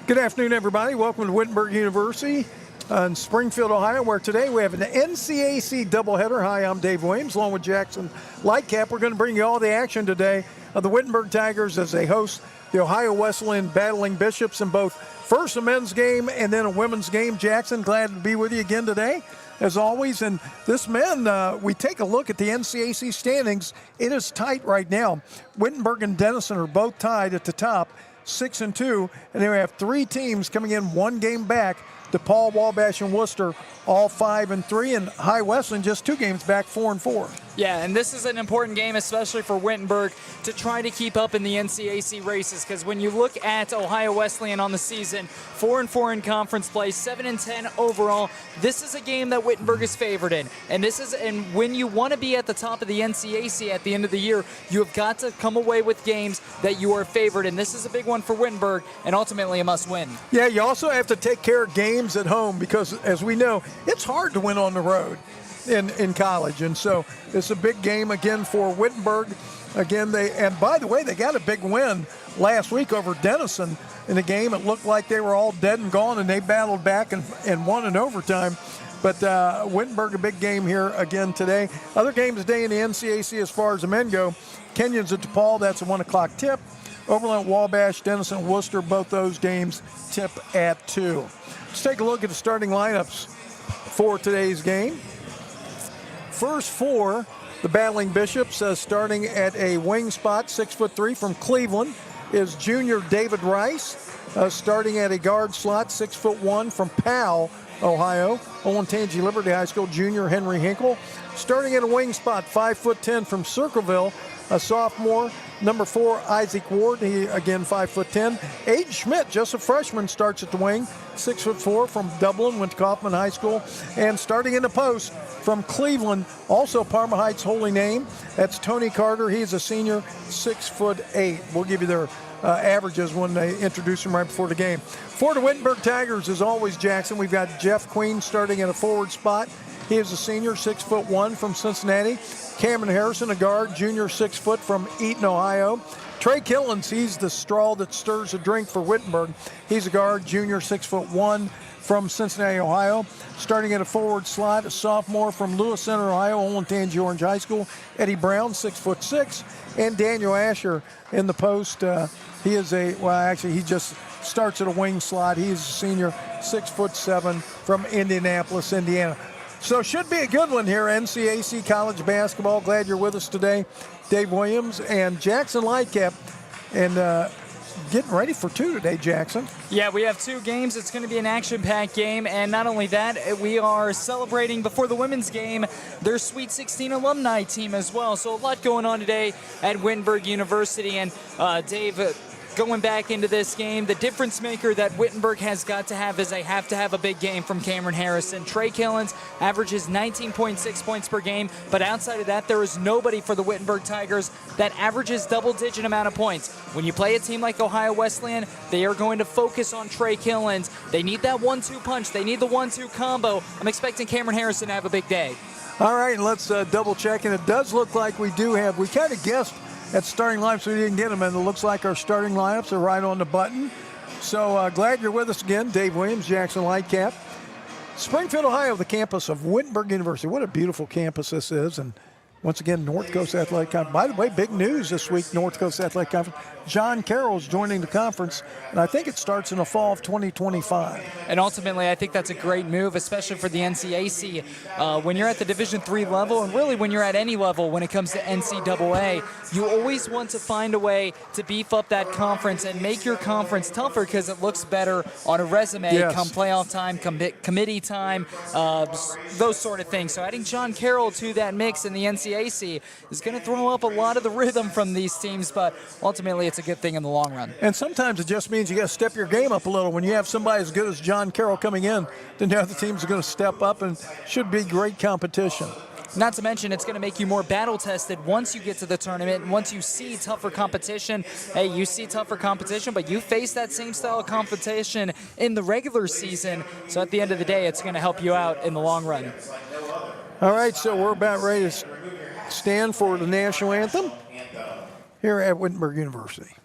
Good afternoon, everybody. Welcome to Wittenberg University in Springfield, Ohio, where today we have an NCAC doubleheader. Hi, I'm Dave Williams, along with Jackson Lightcap. We're going to bring you all the action today of the Wittenberg Tigers as they host the Ohio Wesleyan Battling Bishops in both first a men's game and then a women's game. Jackson, glad to be with you again today, as always. And this men, we take a look at the NCAC standings. It is tight right now. Wittenberg and Denison are both tied at the top, 6-2, and then we have three teams coming in one game back. DePaul, Wabash, and Worcester, all 5-3, and High Wesleyan just 2 games back, 4-4. Yeah, and this is an important game, especially for Wittenberg, to try to keep up in the NCAC races, because when you look at Ohio Wesleyan on the season, 4-4 in conference play, 7-10 overall, this is a game that Wittenberg is favored in. And when you want to be at the top of the NCAC at the end of the year, you have got to come away with games that you are favored in. This is a big one for Wittenberg, and ultimately a must-win. Yeah, you also have to take care of games at home, because as we know, it's hard to win on the road in college, and so it's a big game again for Wittenberg. Again, and by the way, they got a big win last week over Denison in a game. It looked like they were all dead and gone, and they battled back and won in overtime. But Wittenberg, a big game here again today. Other games today in the NCAC as far as the men go. Kenyon's at DePaul, that's a 1 o'clock tip. Oberlin, Wabash, Denison, Worcester, both those games tip at 2. Let's take a look at the starting lineups for today's game. First for the Battling Bishops, starting at a wing spot, 6'3" from Cleveland, is junior David Rice. Starting at a guard slot, 6'1" from Powell, Ohio. Olentangy Liberty High School junior Henry Hinkle. Starting at a wing spot, 5'10" from Circleville, a sophomore, number 4, Isaac Ward. He, again, 5'10". Aiden Schmidt, just a freshman, starts at the wing, 6'4" from Dublin, went to Kaufman High School. And starting in the post from Cleveland, also Parma Heights' holy name, that's Tony Carter. He's a senior, 6'8". We'll give you their averages when they introduce him right before the game. For the Wittenberg Tigers, as always, Jackson, we've got Jeff Queen starting at a forward spot. He is a senior, 6'1" from Cincinnati. Cameron Harrison, a guard, junior, 6 foot from Eaton, Ohio. Trey Killens, he's the straw that stirs the drink for Wittenberg. He's a guard, junior, 6'1" from Cincinnati, Ohio. Starting at a forward slot, a sophomore from Lewis Center, Ohio, Olentangy Orange High School. Eddie Brown, 6'6", and Daniel Asher in the post. He is he just starts at a wing slot. He's a senior, 6'7" from Indianapolis, Indiana. So should be a good one here, NCAC college basketball. Glad you're with us today. Dave Williams and Jackson Lightcap. And getting ready for 2 today, Jackson. Yeah, we have 2 games. It's going to be an action-packed game. And not only that, we are celebrating before the women's game their Sweet 16 alumni team as well. So a lot going on today at Wittenberg University. And Dave, going back into this game, the difference maker that Wittenberg has got to have is they have to have a big game from Cameron Harrison. Trey Killens averages 19.6 points per game, but outside of that, there is nobody for the Wittenberg Tigers that averages double-digit amount of points. When you play a team like Ohio Wesleyan, they are going to focus on Trey Killens. They need that 1-2 punch. They need the 1-2 combo. I'm expecting Cameron Harrison to have a big day. All right, and let's double-check, and it does look like we kind of guessed at starting lineups, we didn't get them, and it looks like our starting lineups are right on the button. So glad you're with us again. Dave Williams, Jackson Lightcap. Springfield, Ohio, the campus of Wittenberg University. What a beautiful campus this is. And once again, North Coast Athletic Conference. By the way, big news this week, North Coast Athletic Conference. John Carroll's joining the conference, and I think it starts in the fall of 2025. And ultimately, I think that's a great move, especially for the NCAC. When you're at the Division III level, and really when you're at any level when it comes to NCAA, you always want to find a way to beef up that conference and make your conference tougher because it looks better on a resume come playoff time, committee time, those sort of things. So adding John Carroll to that mix in the NCAC is going to throw up a lot of the rhythm from these teams, but ultimately it's a good thing in the long run. And sometimes it just means you got to step your game up a little. When you have somebody as good as John Carroll coming in, then the other teams are going to step up and should be great competition. Not to mention, it's going to make you more battle-tested once you get to the tournament and once you see tougher competition. Hey, you see tougher competition, but you face that same style of competition in the regular season. So at the end of the day, it's going to help you out in the long run. All right, so we're about ready to stand for the national anthem here at Wittenberg University.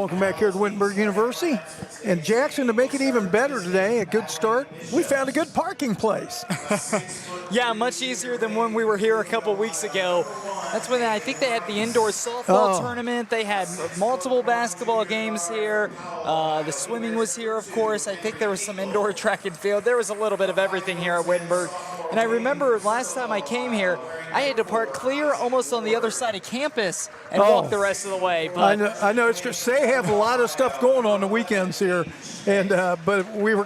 welcome back here to Wittenberg University. And Jackson, to make it even better today, a good start, we found a good parking place. Yeah, much easier than when we were here a couple weeks ago. That's when I think they had the indoor softball tournament. They had multiple basketball games here. The swimming was here, of course. I think there was some indoor track and field. There was a little bit of everything here at Wittenberg. And I remember last time I came here, I had to park clear almost on the other side of campus and walk the rest of the way. But I know it's just they have a lot of stuff going on the weekends here, and but we're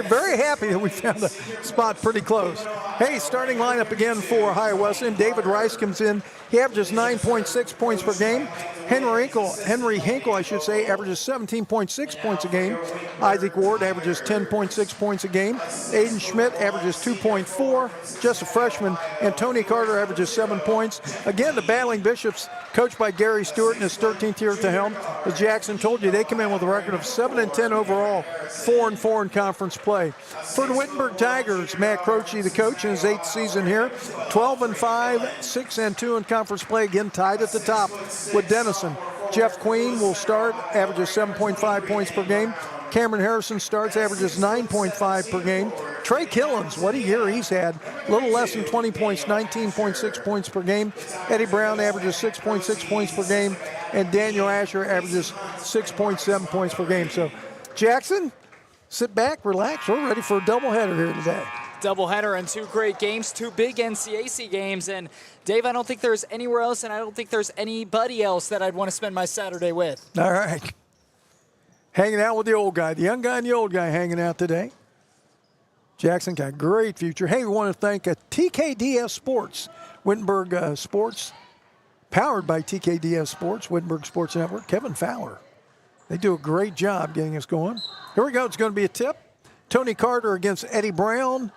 very happy that we found a spot pretty close. Hey, starting lineup again for Ohio Wesleyan. David Rice comes in. He averages 9.6 points per game. Henry Hinkle, I should say, averages 17.6 points a game. Isaac Ward averages 10.6 points a game. Aiden Schmidt averages 2.4, just a freshman. And Tony Carter averages 7 points. Again, the Battling Bishops, coached by Gary Stewart in his 13th year at the helm. As Jackson told you, they come in with a record of 7-10 overall, 4-4 in conference play. For the Wittenberg Tigers, Matt Croce, the coach, in his 8th season here, 12-5, 6-2 in conference play, again tied at the top with Denison. Jeff Queen will start, averages 7.5 points per game. Cameron Harrison starts, averages 9.5 per game. Trey Killens, what a year he's had. A little less than 20 points, 19.6 points per game. Eddie Brown averages 6.6 points per game. And Daniel Asher averages 6.7 points per game. So, Jackson, sit back, relax. We're ready for a doubleheader here today. Doubleheader and 2 great games, 2 big NCAC games. And, Dave, I don't think there's anywhere else, and I don't think there's anybody else that I'd want to spend my Saturday with. All right. Hanging out with the old guy, the young guy and the old guy hanging out today. Jackson got a great future. Hey, we want to thank TKDS Sports, Wittenberg Sports, powered by TKDS Sports, Wittenberg Sports Network, Kevin Fowler. They do a great job getting us going. Here we go. It's going to be a tip. Tony Carter against Eddie Brown.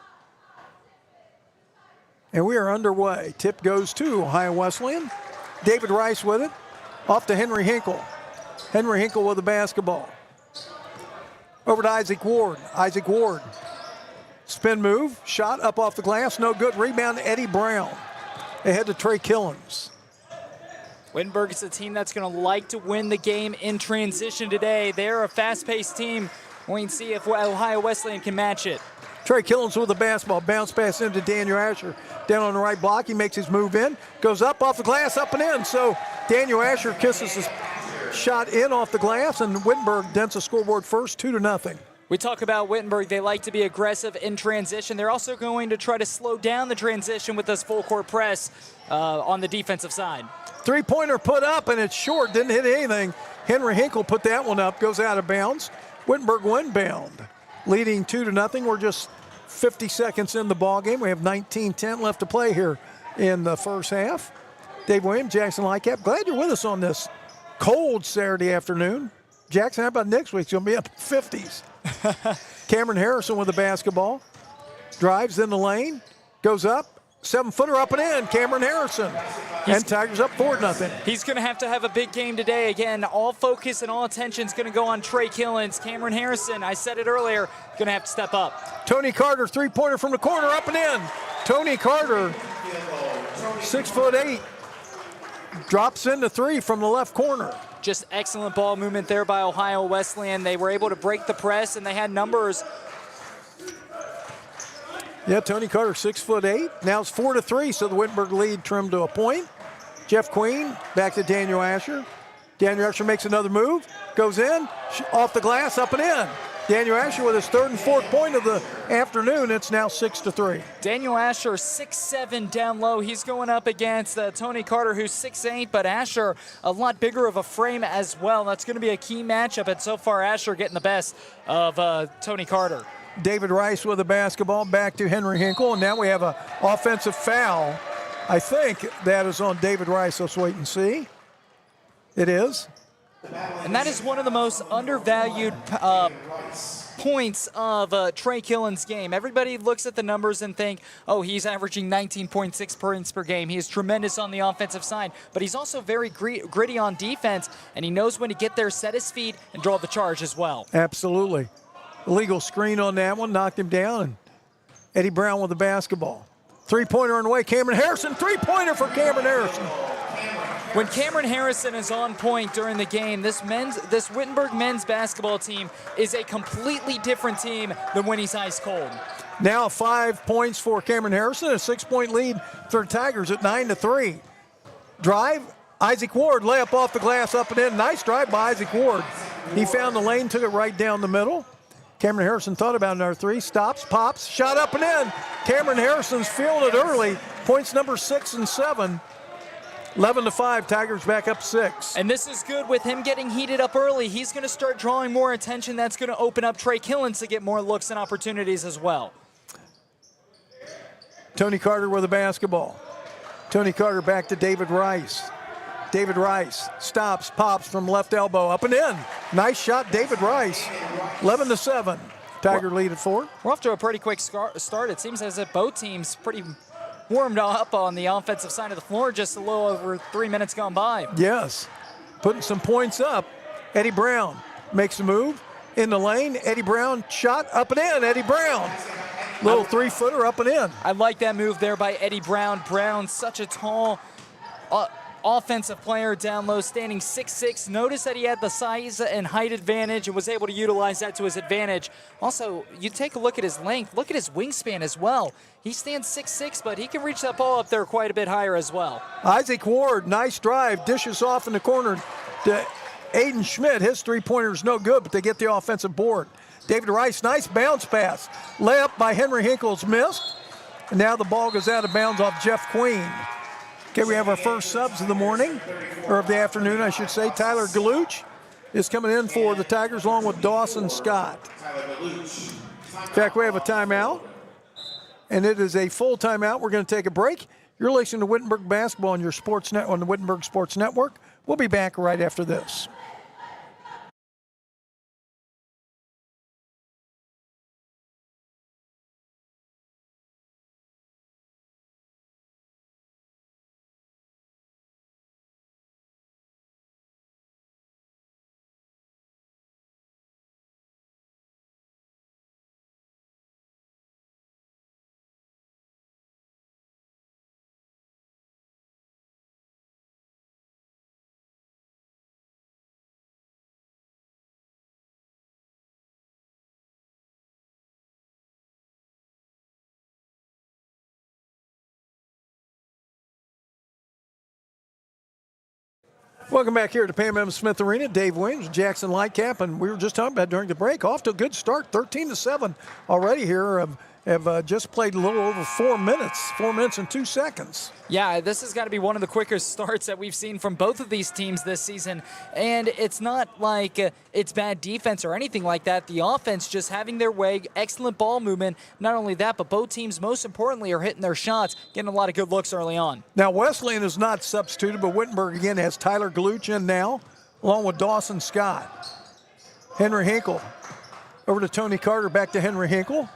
And we are underway. Tip goes to Ohio Wesleyan. David Rice with it. Off to Henry Hinkle. Henry Hinkle with the basketball. Over to Isaac Ward. Isaac Ward. Spin move. Shot up off the glass. No good. Rebound to Eddie Brown. Ahead to Trey Killens. Wittenberg is a team that's going to like to win the game in transition today. They're a fast-paced team. We can see if Ohio Wesleyan can match it. Trey Killens with the basketball. Bounce pass into Daniel Asher. Down on the right block. He makes his move in. Goes up off the glass, up and in. So Daniel Asher kisses his shot in off the glass, and Wittenberg dents a scoreboard first, 2-0. We talk about Wittenberg. They like to be aggressive in transition. They're also going to try to slow down the transition with this full-court press on the defensive side. Three-pointer put up, and it's short. Didn't hit anything. Henry Hinkle put that one up. Goes out of bounds. Wittenberg windbound, leading 2-0. We're just 50 seconds in the ball game. We have 19-10 left to play here in the first half. Dave Williams, Jackson Lightcap, glad you're with us on this cold Saturday afternoon. Jackson, how about next week? It's going to be up in the 50s. Cameron Harrison with the basketball. Drives in the lane. Goes up. 7-footer up and in. Cameron Harrison. And Tigers up 4-0. He's going to have a big game today. Again, all focus and all attention is going to go on Trey Killens. Cameron Harrison, I said it earlier, going to have to step up. Tony Carter, three-pointer from the corner, up and in. Tony Carter, 6'8", drops into 3 from the left corner. Just excellent ball movement there by Ohio Wesleyan. They were able to break the press, and they had numbers. Yeah, Tony Carter, 6'8". Now it's 4-3, so the Wittenberg lead trimmed to a point. Jeff Queen back to Daniel Asher. Daniel Asher makes another move, goes in, off the glass, up and in. Daniel Asher with his 3rd and 4th point of the afternoon. It's now 6-3. Daniel Asher, 6'7" down low. He's going up against Tony Carter, who's 6'8", but Asher a lot bigger of a frame as well. That's going to be a key matchup, and so far Asher getting the best of Tony Carter. David Rice with the basketball, back to Henry Hinkle, and now we have an offensive foul. I think that is on David Rice. Let's wait and see. It is. And that is one of the most undervalued points of Trey Killens' game. Everybody looks at the numbers and think, oh, he's averaging 19.6 points per game. He is tremendous on the offensive side, but he's also very gritty on defense, and he knows when to get there, set his feet, and draw the charge as well. Absolutely. Illegal screen on that one, knocked him down, and Eddie Brown with the basketball. Three-pointer on the way, Cameron Harrison, three-pointer for Cameron Harrison. When Cameron Harrison is on point during the game, this Wittenberg men's basketball team is a completely different team than when he's ice cold. Now 5 points for Cameron Harrison, a 6-point lead for the Tigers at 9-3. Drive, Isaac Ward, layup off the glass, up and in. Nice drive by Isaac Ward. He found the lane, took it right down the middle. Cameron Harrison thought about another three, stops, pops, shot up and in. Cameron Harrison's feeling it early. Points number 6 and 7. 11-5, Tigers back up 6. And this is good with him getting heated up early. He's going to start drawing more attention. That's going to open up Trey Killens to get more looks and opportunities as well. Tony Carter with the basketball. Tony Carter back to David Rice. David Rice stops, pops from left elbow, up and in. Nice shot, David Rice. 11-7, Tiger lead at 4. We're off to a pretty quick start. It seems as if both teams pretty warmed up on the offensive side of the floor, just a little over 3 minutes gone by. Yes, putting some points up. Eddie Brown makes a move in the lane. Eddie Brown shot up and in. Eddie Brown, little 3-footer up and in. I like that move there by Eddie Brown. Brown, such a tall offensive player down low, standing 6'6". Notice that he had the size and height advantage and was able to utilize that to his advantage. Also, you take a look at his length. Look at his wingspan as well. He stands 6'6", but he can reach that ball up there quite a bit higher as well. Isaac Ward, nice drive, dishes off in the corner to Aiden Schmidt. His three-pointer's no good, but they get the offensive board. David Rice, nice bounce pass. Layup by Henry Hinkle's missed. And now the ball goes out of bounds off Jeff Queen. Okay, we have our first subs of the morning, or of the afternoon, I should say. Tyler Galuch is coming in for the Tigers along with Dawson Scott. In fact, we have a timeout, and it is a full timeout. We're going to take a break. You're listening to Wittenberg Basketball on your sports net on the Wittenberg Sports Network. We'll be back right after this. Welcome back here to Pam M. Smith Arena. Dave Williams, Jackson Lightcap, and we were just talking about during the break. Off to a good start, 13-7 already here. Have just played a little over 4 minutes, 4 minutes and 2 seconds. Yeah, this has got to be one of the quickest starts that we've seen from both of these teams this season. And it's not like it's bad defense or anything like that. The offense just having their way, excellent ball movement. Not only that, but both teams, most importantly, are hitting their shots, getting a lot of good looks early on. Now, Wesleyan is not substituted, but Wittenberg again has Tyler Galuch in now, along with Dawson Scott. Henry Hinkle over to Tony Carter, back to Henry Hinkle.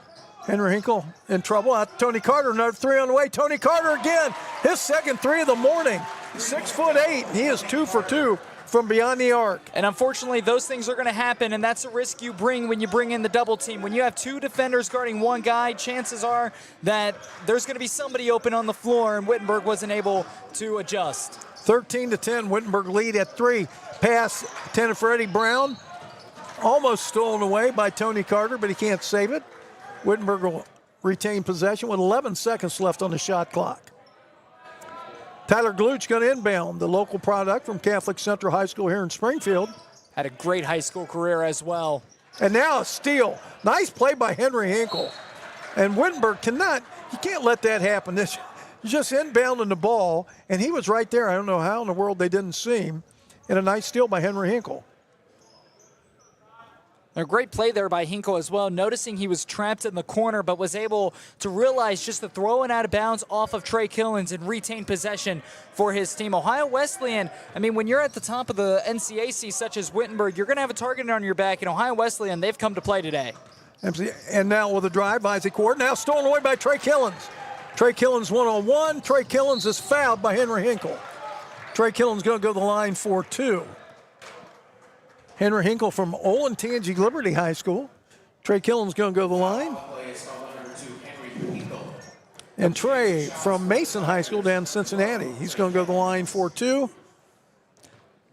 Henry Hinkle in trouble. Out to Tony Carter, another three on the way. Tony Carter again, his second three of the morning. 6'8". He is 2 for 2 from beyond the arc. And unfortunately, those things are going to happen, and that's a risk you bring when you bring in the double team. When you have two defenders guarding one guy, chances are that there's going to be somebody open on the floor, and Wittenberg wasn't able to adjust. 13-10, Wittenberg lead at 3. Pass intended for Eddie Brown. Almost stolen away by Tony Carter, but he can't save it. Wittenberg will retain possession with 11 seconds left on the shot clock. Tyler Galuch going to inbound, the local product from Catholic Central High School here in Springfield. Had a great high school career as well. And now a steal. Nice play by Henry Hinkle. And Wittenberg you can't let that happen. He's just inbounding the ball, and he was right there. I don't know how in the world they didn't see him. And a nice steal by Henry Hinkle. A great play there by Hinkle as well, noticing he was trapped in the corner, but was able to realize just to throw it out of bounds off of Trey Killens and retain possession for his team. Ohio Wesleyan, I mean, when you're at the top of the NCAC, such as Wittenberg, you're going to have a target on your back, and Ohio Wesleyan, they've come to play today. And now with a drive, Isaac Ward, now stolen away by Trey Killens. Trey Killens one-on-one. Trey Killens is fouled by Henry Hinkle. Trey Killens going to go to the line for 2. Henry Hinkle from Olentangy Liberty High School. Trey Killens going to go to the line. And Trey from Mason High School down in Cincinnati. He's going to go to the line for 2.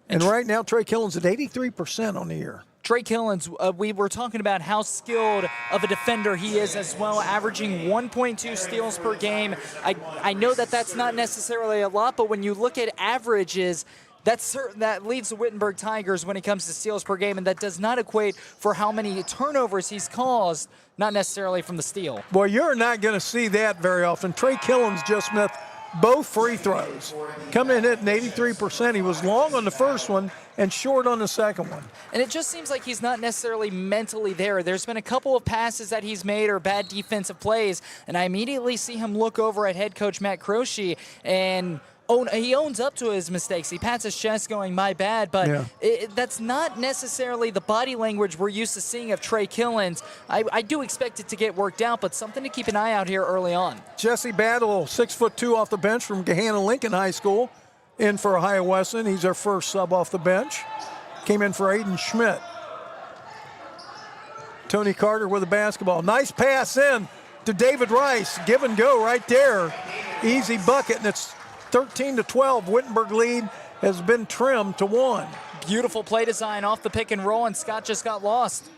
And right now, Trey Killens at 83% on the year. Trey Killens, we were talking about how skilled of a defender he is as well, averaging 1.2 steals per game. I know that that's not necessarily a lot, but when you look at averages, that leads the Wittenberg Tigers when it comes to steals per game, and that does not equate for how many turnovers he's caused, not necessarily from the steal. Well, you're not going to see that very often. Trey Killens just missed both free throws. Coming in at an 83%. He was long on the first one and short on the second one. And it just seems like he's not necessarily mentally there. There's been a couple of passes that he's made or bad defensive plays, and I immediately see him look over at head coach Matt Croce, and he owns up to his mistakes. He pats his chest going, my bad, but that's not necessarily the body language we're used to seeing of Trey Killens. I do expect it to get worked out, but something to keep an eye out here early on. Jesse Battle, 6'2" off the bench from Gahanna Lincoln High School, in for Ohio Wesleyan. He's our first sub off the bench. Came in for Aiden Schmidt. Tony Carter with the basketball. Nice pass in to David Rice. Give and go right there. Easy bucket, and it's 13-12. Wittenberg lead has been trimmed to 1. Beautiful play design off the pick and roll, and Scott just got lost.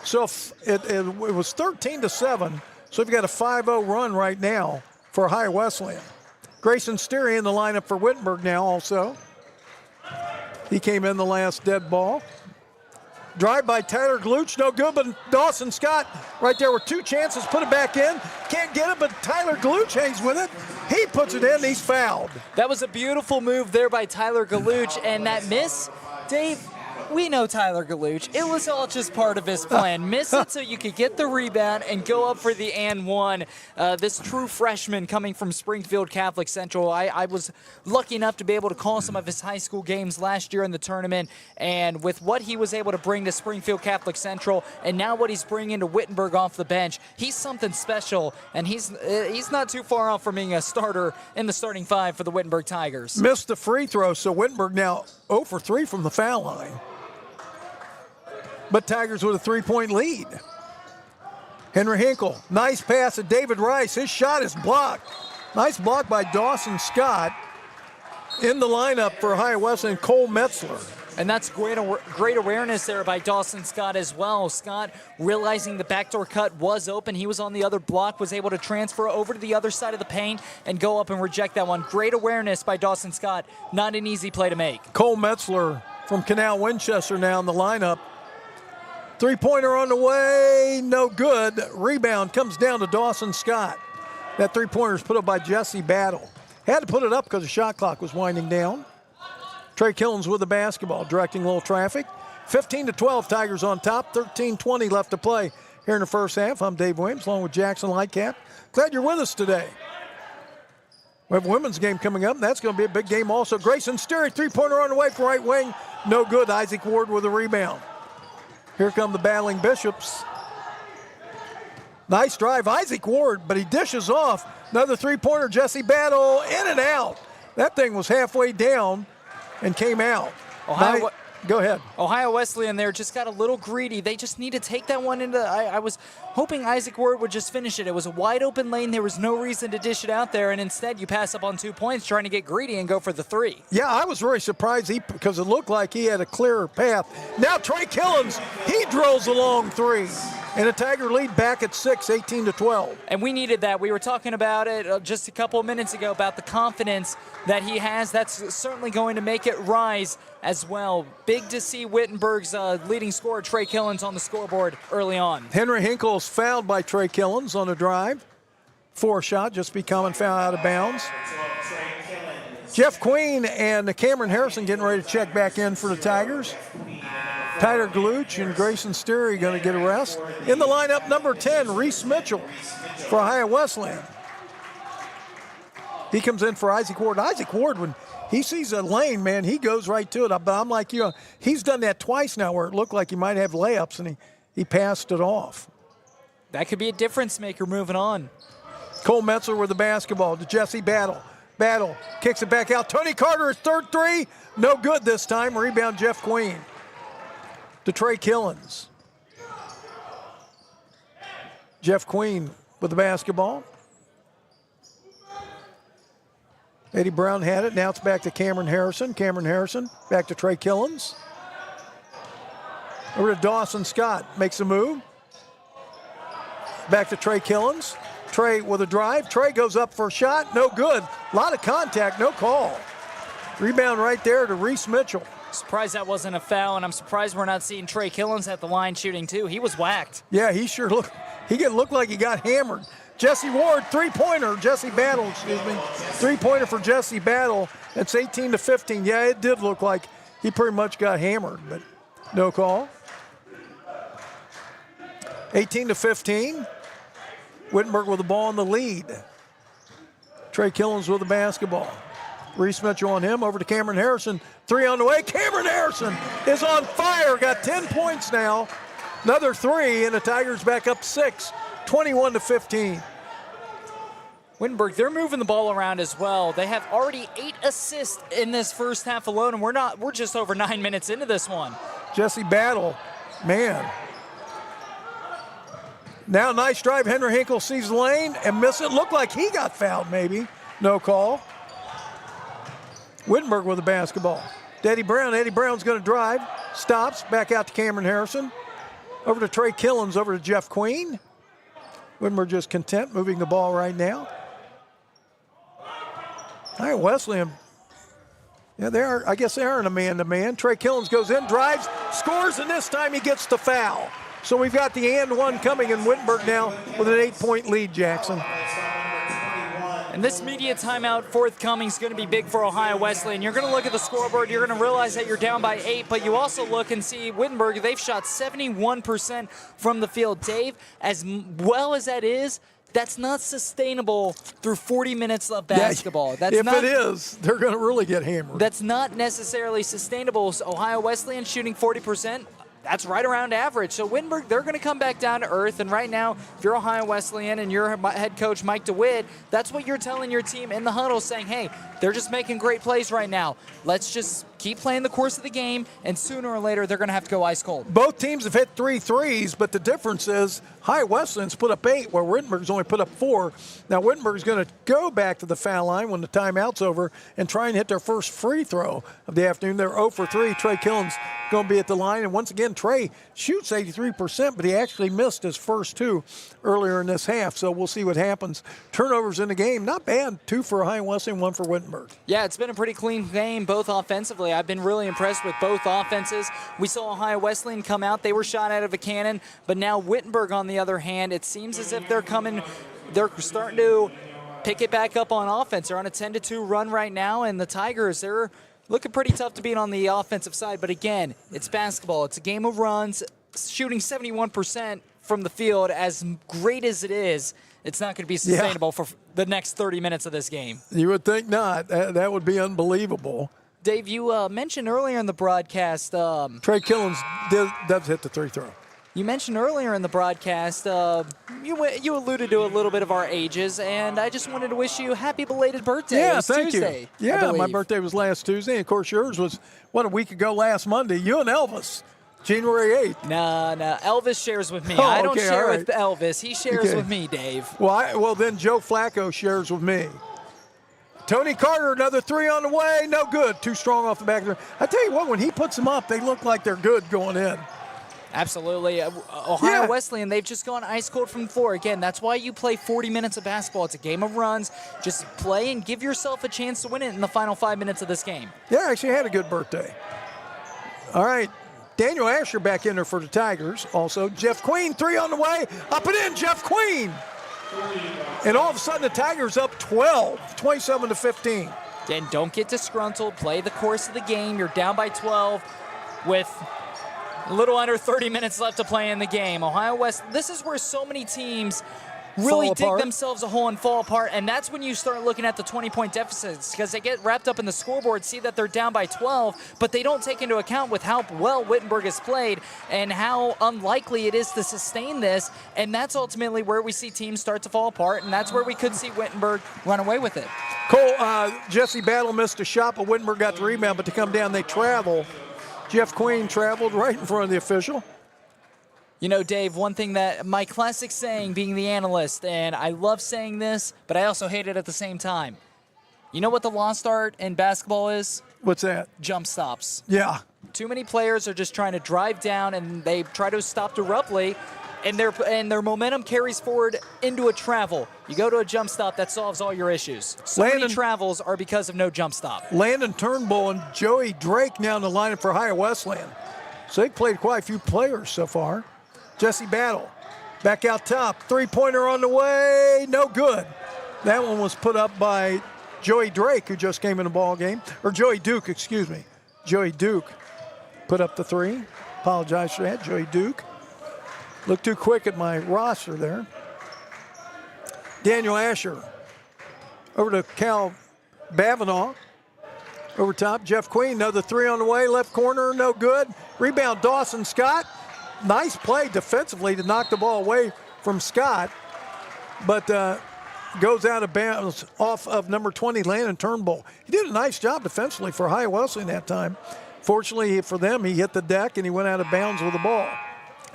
So it was 13-7. So we've got a 5-0 run right now for Ohio Wesleyan. Grayson Steary in the lineup for Wittenberg now also. He came in the last dead ball. Drive by Tyler Gluch, no good, but Dawson Scott right there with 2 chances, put it back in. Can't get it, but Tyler Gluch hangs with it. He puts it in, he's fouled. That was a beautiful move there by Tyler Galuch, and that miss, Dave, we know Tyler Galuch. It was all just part of his plan. Miss it so you could get the rebound and go up for the and one. This true freshman coming from Springfield Catholic Central. I was lucky enough to be able to call some of his high school games last year in the tournament, and with what he was able to bring to Springfield Catholic Central and now what he's bringing to Wittenberg off the bench, he's something special, and he's not too far off from being a starter in the starting 5 for the Wittenberg Tigers. Missed the free throw, so Wittenberg now 0 for 3 from the foul line. But Tigers with a 3-point lead. Henry Hinkle, nice pass at David Rice. His shot is blocked. Nice block by Dawson Scott. In the lineup for Ohio Wesleyan, Cole Metzler. And that's great awareness there by Dawson Scott as well. Scott, realizing the backdoor cut was open, he was on the other block, was able to transfer over to the other side of the paint and go up and reject that one. Great awareness by Dawson Scott. Not an easy play to make. Cole Metzler from Canal Winchester now in the lineup. 3-pointer on the way, no good. Rebound comes down to Dawson Scott. That 3-pointer is put up by Jesse Battle. Had to put it up because the shot clock was winding down. Trey Killens with the basketball, directing a little traffic. 15-12, Tigers on top. 13:20 left to play here in the first half. I'm Dave Williams, along with Jackson Lightcap. Glad you're with us today. We have a women's game coming up, and that's going to be a big game also. Grayson Steary, 3-pointer on the way for right wing. No good. Isaac Ward with a rebound. Here come the battling Bishops. Nice drive, Isaac Ward, but he dishes off. Another 3-pointer, Jesse Battle, in and out. That thing was halfway down and came out. Go ahead. Ohio Wesleyan there just got a little greedy. They just need to take that one into. I was hoping Isaac Ward would just finish it. It was a wide open lane. There was no reason to dish it out there, and instead you pass up on 2 points trying to get greedy and go for the 3. Yeah, I was very surprised because it looked like he had a clearer path. Now Trey Killens, he drills a long 3. And a Tiger lead back at 6, 18-12. And we needed that. We were talking about it just a couple of minutes ago about the confidence that he has. That's certainly going to make it rise as well. Big to see Wittenberg's leading scorer, Trey Killens, on the scoreboard early on. Henry Hinkle's fouled by Trey Killens on a drive. 4 shot, just becoming foul out of bounds. Jeff Queen and Cameron Harrison getting ready to check back in for the Tigers. Tyler Galuch and Grayson Steary going to get a rest. In the lineup, number 10, Reese Mitchell for Ohio Wesleyan. He comes in for Isaac Ward. Isaac Ward, when he sees a lane, man, he goes right to it. But I'm like you, he's done that twice now where it looked like he might have layups, and he passed it off. That could be a difference maker moving on. Cole Metzler with the basketball to Jesse Battle. Battle kicks it back out. Tony Carter, his third 3. No good this time. Rebound, Jeff Queen. To Trey Killens. Jeff Queen with the basketball. Eddie Brown had it. Now it's back to Cameron Harrison. Cameron Harrison back to Trey Killens. Over to Dawson Scott. Makes a move. Back to Trey Killens. Trey with a drive. Trey goes up for a shot. No good. A lot of contact. No call. Rebound right there to Reese Mitchell. Surprised that wasn't a foul, and I'm surprised we're not seeing Trey Killens at the line shooting too. He was whacked. Yeah, he sure looked. He looked like he got hammered. Jesse Ward, three-pointer. Jesse Battle, excuse me. Three-pointer for Jesse Battle. That's 18-15. Yeah, it did look like he pretty much got hammered, but no call. 18-15. Wittenberg with the ball in the lead. Trey Killens with the basketball. Reese Mitchell on him, over to Cameron Harrison. Three on the way. Cameron Harrison is on fire. Got 10 points now. Another three, and the Tigers back up 6, 21-15. Wittenberg, they're moving the ball around as well. They have already 8 assists in this first half alone, and we're just over 9 minutes into this one. Jesse Battle, man. Now nice drive. Henry Hinkle sees the lane and miss it. Looked like he got fouled maybe. No call. Wittenberg with the basketball. Eddie Brown. Eddie Brown's going to drive. Stops. Back out to Cameron Harrison. Over to Trey Killens. Over to Jeff Queen. Wittenberg just content moving the ball right now. All right, Wesleyan. Yeah, they are. I guess they are in a man-to-man. Trey Killens goes in, drives, scores, and this time he gets the foul. So we've got the and one coming in Wittenberg now with an 8-point lead, Jackson. And this media timeout forthcoming is going to be big for Ohio Wesleyan. You're going to look at the scoreboard, you're going to realize that you're down by 8, but you also look and see Wittenberg, they've shot 71% from the field. Dave, as well as that is, that's not sustainable through 40 minutes of basketball. If it is, they're going to really get hammered. That's not necessarily sustainable. So Ohio Wesleyan shooting 40%. That's right around average. So Wittenberg, they're going to come back down to earth. And right now, if you're Ohio Wesleyan and your head coach, Mike DeWitt, that's what you're telling your team in the huddle, saying, hey, they're just making great plays right now. Let's just keep playing the course of the game, and sooner or later, they're going to have to go ice cold. Both teams have hit 3 threes, but the difference is Ohio Wesleyan's put up 8, where Wittenberg's only put up 4. Now, Wittenberg's going to go back to the foul line when the timeout's over and try and hit their first free throw of the afternoon. They're 0 for 3. Trey Killens going to be at the line. And once again, Trey shoots 83%, but he actually missed his first 2 earlier in this half. So we'll see what happens. Turnovers in the game, not bad. 2 for Ohio Wesleyan, 1 for Wittenberg. Yeah, it's been a pretty clean game, both offensively. I've been really impressed with both offenses. We saw Ohio Wesleyan come out. They were shot out of a cannon. But now Wittenberg, on the other hand, it seems as if they're starting to pick it back up on offense. They're on a 10-2 run right now, and the Tigers, they're looking pretty tough to beat on the offensive side. But again, it's basketball. It's a game of runs. Shooting 71% from the field, as great as it is, it's not going to be sustainable for the next 30 minutes of this game. You would think not. That would be unbelievable. Dave, you mentioned earlier in the broadcast. Trey Killens does hit the 3 throw. You mentioned earlier in the broadcast, you alluded to a little bit of our ages, and I just wanted to wish you a happy belated birthday. Yeah, thank Tuesday, you. Yeah, my birthday was last Tuesday. And of course, yours was, a week ago last Monday. You and Elvis, January 8th. No, Elvis shares with me. Oh, I don't okay, share right. with Elvis. He shares with me, Dave. Well, then Joe Flacco shares with me. Tony Carter, another 3 on the way. No good. Too strong off the back of the rim. I tell you what, when he puts them up, they look like they're good going in. Absolutely. Ohio Wesleyan, they've just gone ice cold from the floor. Again, that's why you play 40 minutes of basketball. It's a game of runs. Just play and give yourself a chance to win it in the final 5 minutes of this game. Yeah, actually had a good birthday. All right. Daniel Asher back in there for the Tigers. Also, Jeff Queen, 3 on the way. Up and in, Jeff Queen. And all of a sudden, the Tigers up 12, 27-15. Again, don't get disgruntled. Play the course of the game. You're down by 12 with a little under 30 minutes left to play in the game. Ohio West, this is where so many teams really dig themselves a hole and fall apart, and that's when you start looking at the 20-point deficits, because they get wrapped up in the scoreboard, see that they're down by 12, but they don't take into account with how well Wittenberg has played and how unlikely it is to sustain this, and that's ultimately where we see teams start to fall apart, and that's where we could see Wittenberg run away with it. Cole, Jesse Battle missed a shot, but Wittenberg got the rebound, but to come down, they travel. Jeff Queen traveled right in front of the official. You know, Dave, one thing that my classic saying, being the analyst, and I love saying this, but I also hate it at the same time. You know what the lost art in basketball is? What's that? Jump stops. Yeah. Too many players are just trying to drive down, and they try to stop abruptly, and their momentum carries forward into a travel. You go to a jump stop, that solves all your issues. So many travels are because of no jump stop. Landon Turnbull and Joey Drake now in the lineup for Ohio Wesleyan. So they've played quite a few players so far. Jesse Battle, back out top. Three-pointer on the way, no good. That one was put up by Joey Drake, who just came in the ball game. Or Joey Duke, excuse me. Joey Duke put up the three. Apologize for that, Joey Duke. Looked too quick at my roster there. Daniel Asher over to Cal Bavanaugh. Over top, Jeff Queen, another three on the way, left corner, no good. Rebound, Dawson Scott. Nice play defensively to knock the ball away from Scott, but goes out of bounds off of number 20, Landon Turnbull. He did a nice job defensively for Ohio Wesleyan that time. Fortunately for them, he hit the deck and he went out of bounds with the ball.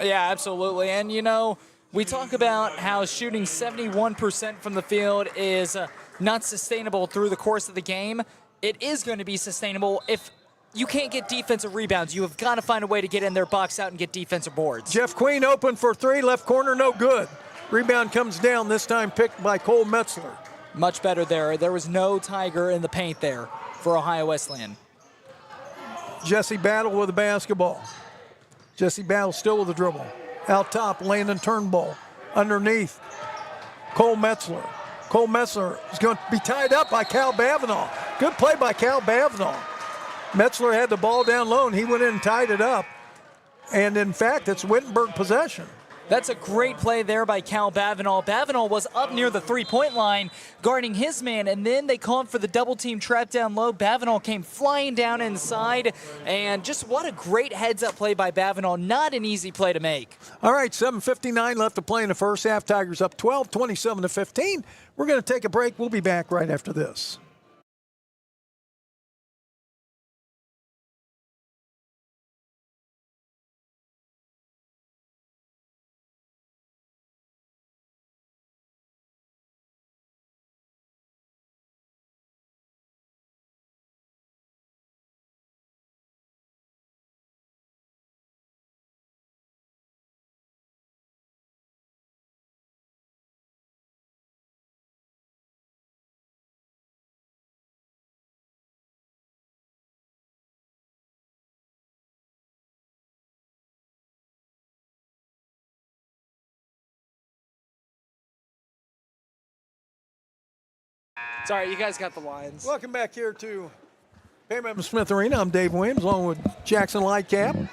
Yeah, absolutely. And, you know, we talk about how shooting 71% from the field is not sustainable through the course of the game. It is going to be sustainable if you can't get defensive rebounds. You have got to find a way to get in their box out and get defensive boards. Jeff Queen open for three, left corner, no good. Rebound comes down, this time picked by Cole Metzler. Much better there. There was no Tiger in the paint there for Ohio Wesleyan. Jesse Battle with the basketball. Jesse Battle still with the dribble. Out top, Landon Turnbull. Underneath, Cole Metzler. Cole Metzler is going to be tied up by Cal Bavanaugh. Good play by Cal Bavanaugh. Metzler had the ball down low, and he went in and tied it up. And, in fact, it's Wittenberg possession. That's a great play there by Cal Bavanaugh. Bavanaugh was up near the three-point line guarding his man, and then they called for the double-team trap down low. Bavanaugh came flying down inside, and just what a great heads-up play by Bavanaugh. Not an easy play to make. All right, 7:59 left to play in the first half. Tigers up 12, 27-15. We're going to take a break. We'll be back right after this. Sorry, you guys got the lines. Welcome back here to Pregame Smith Arena. I'm Dave Williams, along with Jackson Lightcap.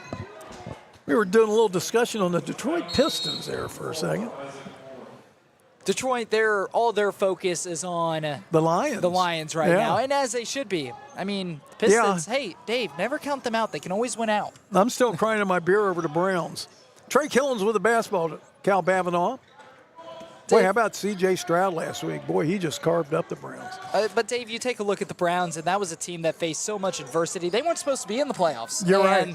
We were doing a little discussion on the Detroit Pistons there for a second. Detroit, all their focus is on the Lions. The Lions right now, and as they should be. I mean, Pistons, hey, Dave, never count them out. They can always win out. I'm still crying in my beer over the Browns. Trey Killens with the basketball to Cal Bavanaugh. Boy, how about C.J. Stroud last week? Boy, he just carved up the Browns. But, Dave, you take a look at the Browns, and that was a team that faced so much adversity. They weren't supposed to be in the playoffs. You're right.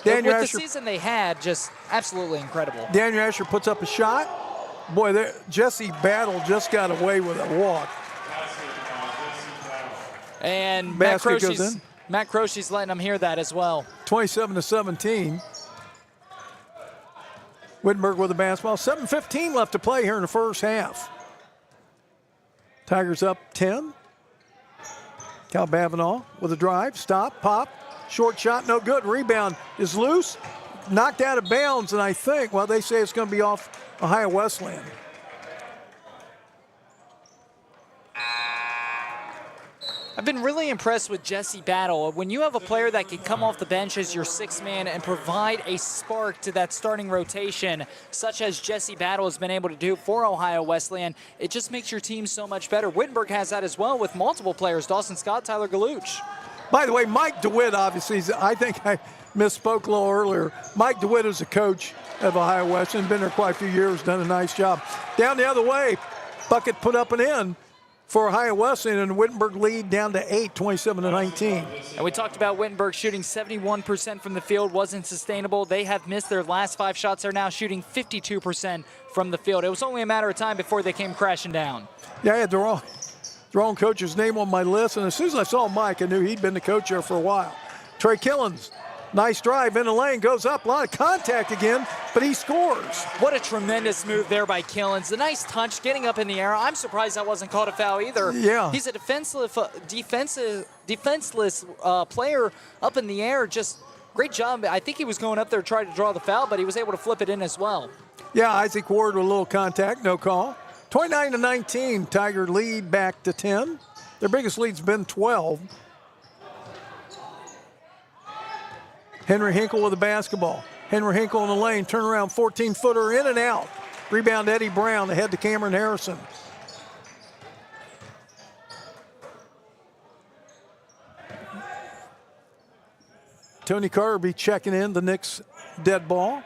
With the season they had, just absolutely incredible. Daniel Asher puts up a shot. Boy, Jesse Battle just got away with a walk. And Matt Croce's letting them hear that as well. 27-17. Wittenberg with the basketball. 7:15 left to play here in the first half. Tigers up 10. Cal Bavanaugh with a drive. Stop, pop. Short shot, no good. Rebound is loose. Knocked out of bounds, and I think, well, they say it's going to be off Ohio Wesleyan. I've been really impressed with Jesse Battle. When you have a player that can come off the bench as your sixth man and provide a spark to that starting rotation, such as Jesse Battle has been able to do for Ohio Wesleyan, it just makes your team so much better. Wittenberg has that as well with multiple players, Dawson Scott, Tyler Galuch. By the way, Mike DeWitt, obviously, I think I misspoke a little earlier. Mike DeWitt is a coach of Ohio Wesleyan, been there quite a few years, done a nice job. Down the other way, bucket put up and in for Ohio Wesleyan, and Wittenberg lead down to 8, 27-19. And we talked about Wittenberg shooting 71% from the field wasn't sustainable. They have missed their last 5 shots. They're now shooting 52% from the field. It was only a matter of time before they came crashing down. Yeah, they're all throwing coach's name on my list, and as soon as I saw Mike, I knew he'd been the coach there for a while. Trey Killens, nice drive in the lane, goes up, a lot of contact again, but he scores. What a tremendous move there by Killens. A nice touch, getting up in the air. I'm surprised that wasn't called a foul either. Yeah. He's a defenseless player up in the air. Just great job. I think he was going up there trying to draw the foul, but he was able to flip it in as well. Yeah, Isaac Ward with a little contact, no call. 29-19, Tiger lead back to 10. Their biggest lead's been 12. Henry Hinkle with the basketball. Henry Hinkle in the lane, turnaround 14-footer in and out. Rebound Eddie Brown, ahead to Cameron Harrison. Tony Carter will be checking in the Knicks dead ball,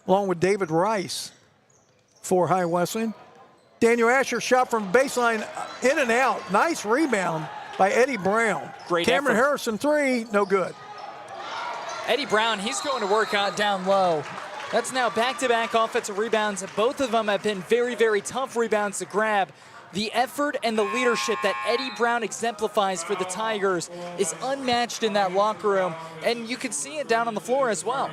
along with David Rice for High Wesleyan. Daniel Asher shot from baseline in and out. Nice rebound by Eddie Brown. Great Cameron effort. Harrison three, no good. Eddie Brown, he's going to work out down low. That's now back-to-back offensive rebounds. Both of them have been very, very tough rebounds to grab. The effort and the leadership that Eddie Brown exemplifies for the Tigers is unmatched in that locker room, and you can see it down on the floor as well.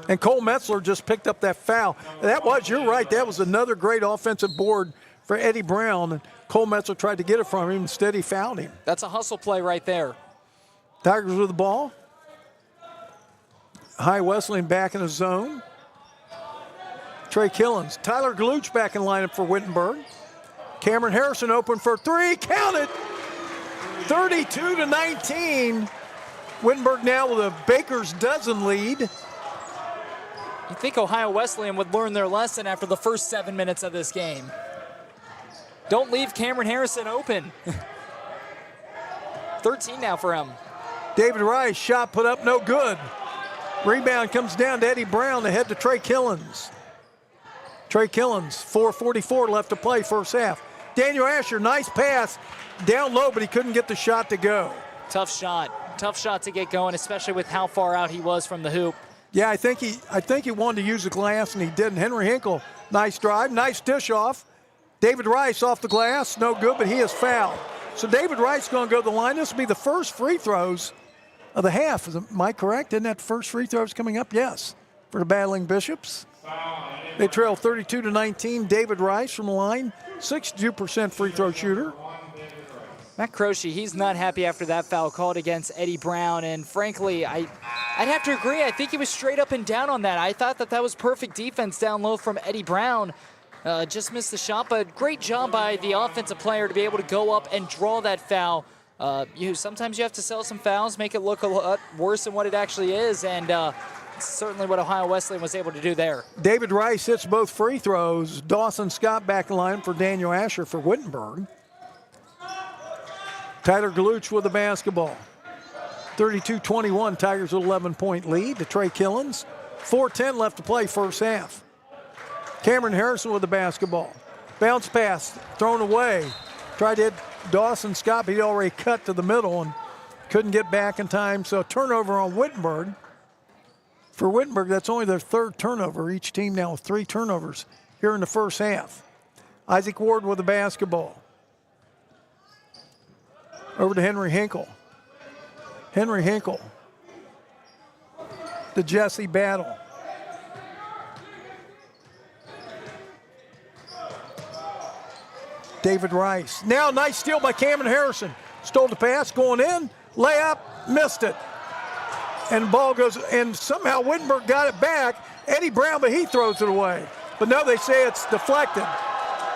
And Cole Metzler just picked up that foul. You're right, that was another great offensive board for Eddie Brown. And Cole Metzler tried to get it from him, instead he fouled him. That's a hustle play right there. Tigers with the ball. High Wesleyan back in the zone. Trey Killens. Tyler Galuch back in lineup for Wittenberg. Cameron Harrison open for three, counted. 32-19. Wittenberg now with a baker's dozen lead. You think Ohio Wesleyan would learn their lesson after the first 7 minutes of this game. Don't leave Cameron Harrison open. 13 now for him. David Rice, shot put up, no good. Rebound comes down to Eddie Brown, ahead to Trey Killens. Trey Killens, 4:44 left to play, first half. Daniel Asher, nice pass, down low, but he couldn't get the shot to go. Tough shot to get going, especially with how far out he was from the hoop. Yeah, I think he wanted to use the glass, and he didn't. Henry Hinkle, nice drive, nice dish off. David Rice off the glass, no good, but he is fouled. So David Rice is going to go to the line. This will be the first free throws of the half. Am I correct? Isn't that first free throws coming up? Yes, for the Battling Bishops. They trail 32-19. David Rice from the line, 62% free throw shooter. Matt Croce, he's not happy after that foul called against Eddie Brown, and frankly, I'd have to agree. I think he was straight up and down on that. I thought that was perfect defense down low from Eddie Brown. Just missed the shot, but great job by the offensive player to be able to go up and draw that foul. Sometimes you have to sell some fouls, make it look a lot worse than what it actually is, and certainly what Ohio Wesleyan was able to do there. David Rice hits both free throws. Dawson Scott back in line for Daniel Asher for Wittenberg. Tyler Galuch with the basketball. 32-21, Tigers with 11-point lead to Trey Killens. 4:10 left to play, first half. Cameron Harrison with the basketball. Bounce pass, thrown away. Tried to hit Dawson Scott, but he already cut to the middle and couldn't get back in time. So turnover on Wittenberg. For Wittenberg, that's only their third turnover. Each team now with 3 turnovers here in the first half. Isaac Ward with the basketball. Over to Henry Hinkle. Henry Hinkle. The Jesse Battle. David Rice. Now nice steal by Cameron Harrison. Stole the pass, going in, layup, missed it. And the ball goes, and somehow Wittenberg got it back. Eddie Brown, but he throws it away. But no, they say it's deflected.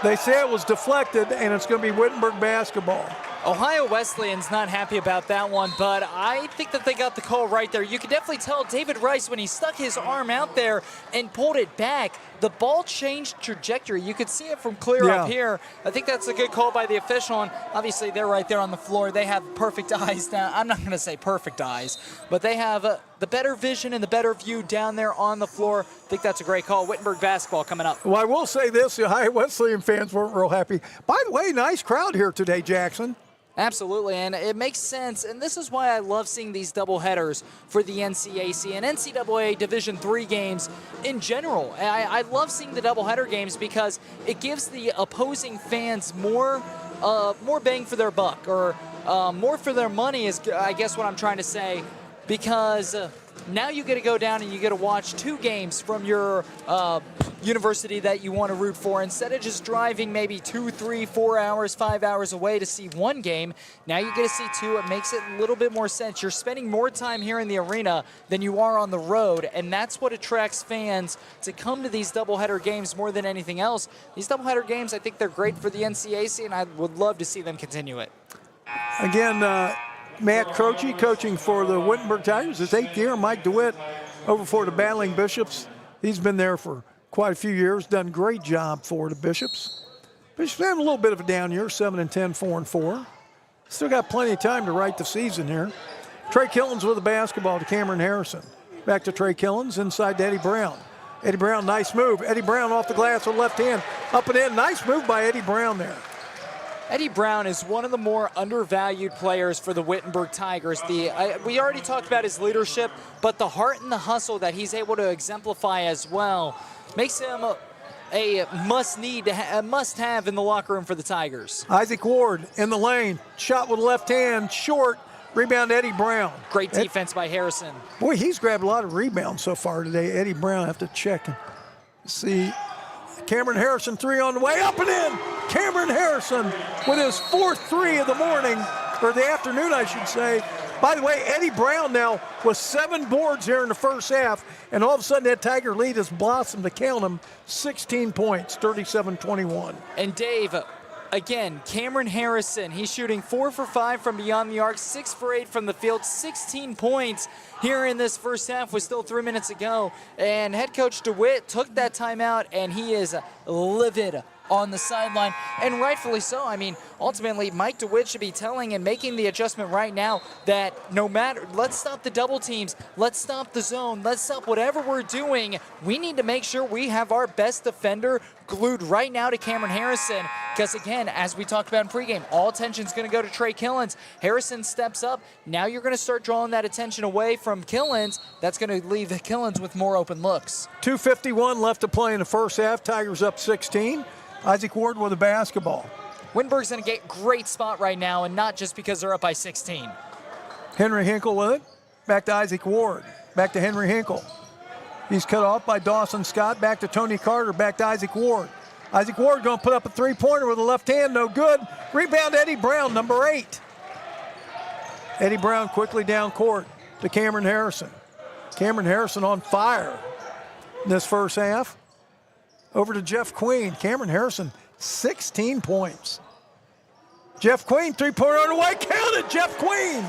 They say it was deflected, and it's going to be Wittenberg basketball. Ohio Wesleyan's not happy about that one, but I think that they got the call right there. You can definitely tell David Rice, when he stuck his arm out there and pulled it back, the ball changed trajectory. You could see it from clear up here. I think that's a good call by the official, and obviously they're right there on the floor. They have perfect eyes now. I'm not going to say perfect eyes, but they have the better vision and the better view down there on the floor. I think that's a great call. Wittenberg basketball coming up. Well, I will say this, the Ohio Wesleyan fans weren't real happy. By the way, nice crowd here today, Jackson. Absolutely, and it makes sense, and this is why I love seeing these doubleheaders for the NCAC and NCAA Division III games in general. I love seeing the doubleheader games because it gives the opposing fans more more bang for their buck, or more for their money is, I guess, what I'm trying to say, because now you get to go down and you get to watch 2 games from your university that you want to root for. Instead of just driving maybe 2, 3, 4 hours, 5 hours away to see 1 game, now you get to see 2. It makes it a little bit more sense. You're spending more time here in the arena than you are on the road, and that's what attracts fans to come to these doubleheader games more than anything else. These doubleheader games, I think they're great for the NCAC, and I would love to see them continue it. Again, Matt Croce coaching for the Wittenberg Tigers, his 8th year. Mike DeWitt over for the Battling Bishops. He's been there for quite a few years, done a great job for the Bishops. Bishops having a little bit of a down year, 7-10, 4-4. Still got plenty of time to write the season here. Trey Killens with the basketball to Cameron Harrison. Back to Trey Killens, inside to Eddie Brown. Eddie Brown, nice move. Eddie Brown off the glass with left hand, up and in. Nice move by Eddie Brown there. Eddie Brown is one of the more undervalued players for the Wittenberg Tigers. We already talked about his leadership, but the heart and the hustle that he's able to exemplify as well makes him a must-have in the locker room for the Tigers. Isaac Ward in the lane, shot with left hand, short, rebound Eddie Brown. Great defense by Harrison. Boy, he's grabbed a lot of rebounds so far today. Eddie Brown, I have to check and see. Cameron Harrison, 3 on the way, up and in. Cameron Harrison with his 4th 3 of the morning, or the afternoon, I should say. By the way, Eddie Brown now with 7 boards here in the first half, and all of a sudden that Tiger lead has blossomed to count him 16 points, 37-21. And Dave, again, Cameron Harrison, he's shooting 4 for 5 from beyond the arc, 6 for 8 from the field, 16 points here in this first half with still 3 minutes to go. And head coach DeWitt took that timeout, and he is livid on the sideline, and rightfully so. I mean, ultimately, Mike DeWitt should be telling and making the adjustment right now that no matter, let's stop the double teams, let's stop the zone, let's stop whatever we're doing. We need to make sure we have our best defender glued right now to Cameron Harrison, because again, as we talked about in pregame, all attention's going to go to Trey Killens. Harrison steps up. Now you're going to start drawing that attention away from Killens. That's going to leave Killens with more open looks. 2:51 left to play in the first half. Tigers up 16. Isaac Ward with the basketball. Wittenberg's in a great spot right now, and not just because they're up by 16. Henry Hinkle with it. Back to Isaac Ward. Back to Henry Hinkle. He's cut off by Dawson Scott. Back to Tony Carter. Back to Isaac Ward. Isaac Ward going to put up a 3-pointer with a left hand. No good. Rebound Eddie Brown, number 8. Eddie Brown quickly down court to Cameron Harrison. Cameron Harrison on fire in this first half. Over to Jeff Queen. Cameron Harrison, 16 points. Jeff Queen, 3-pointer on the way. Counted, Jeff Queen.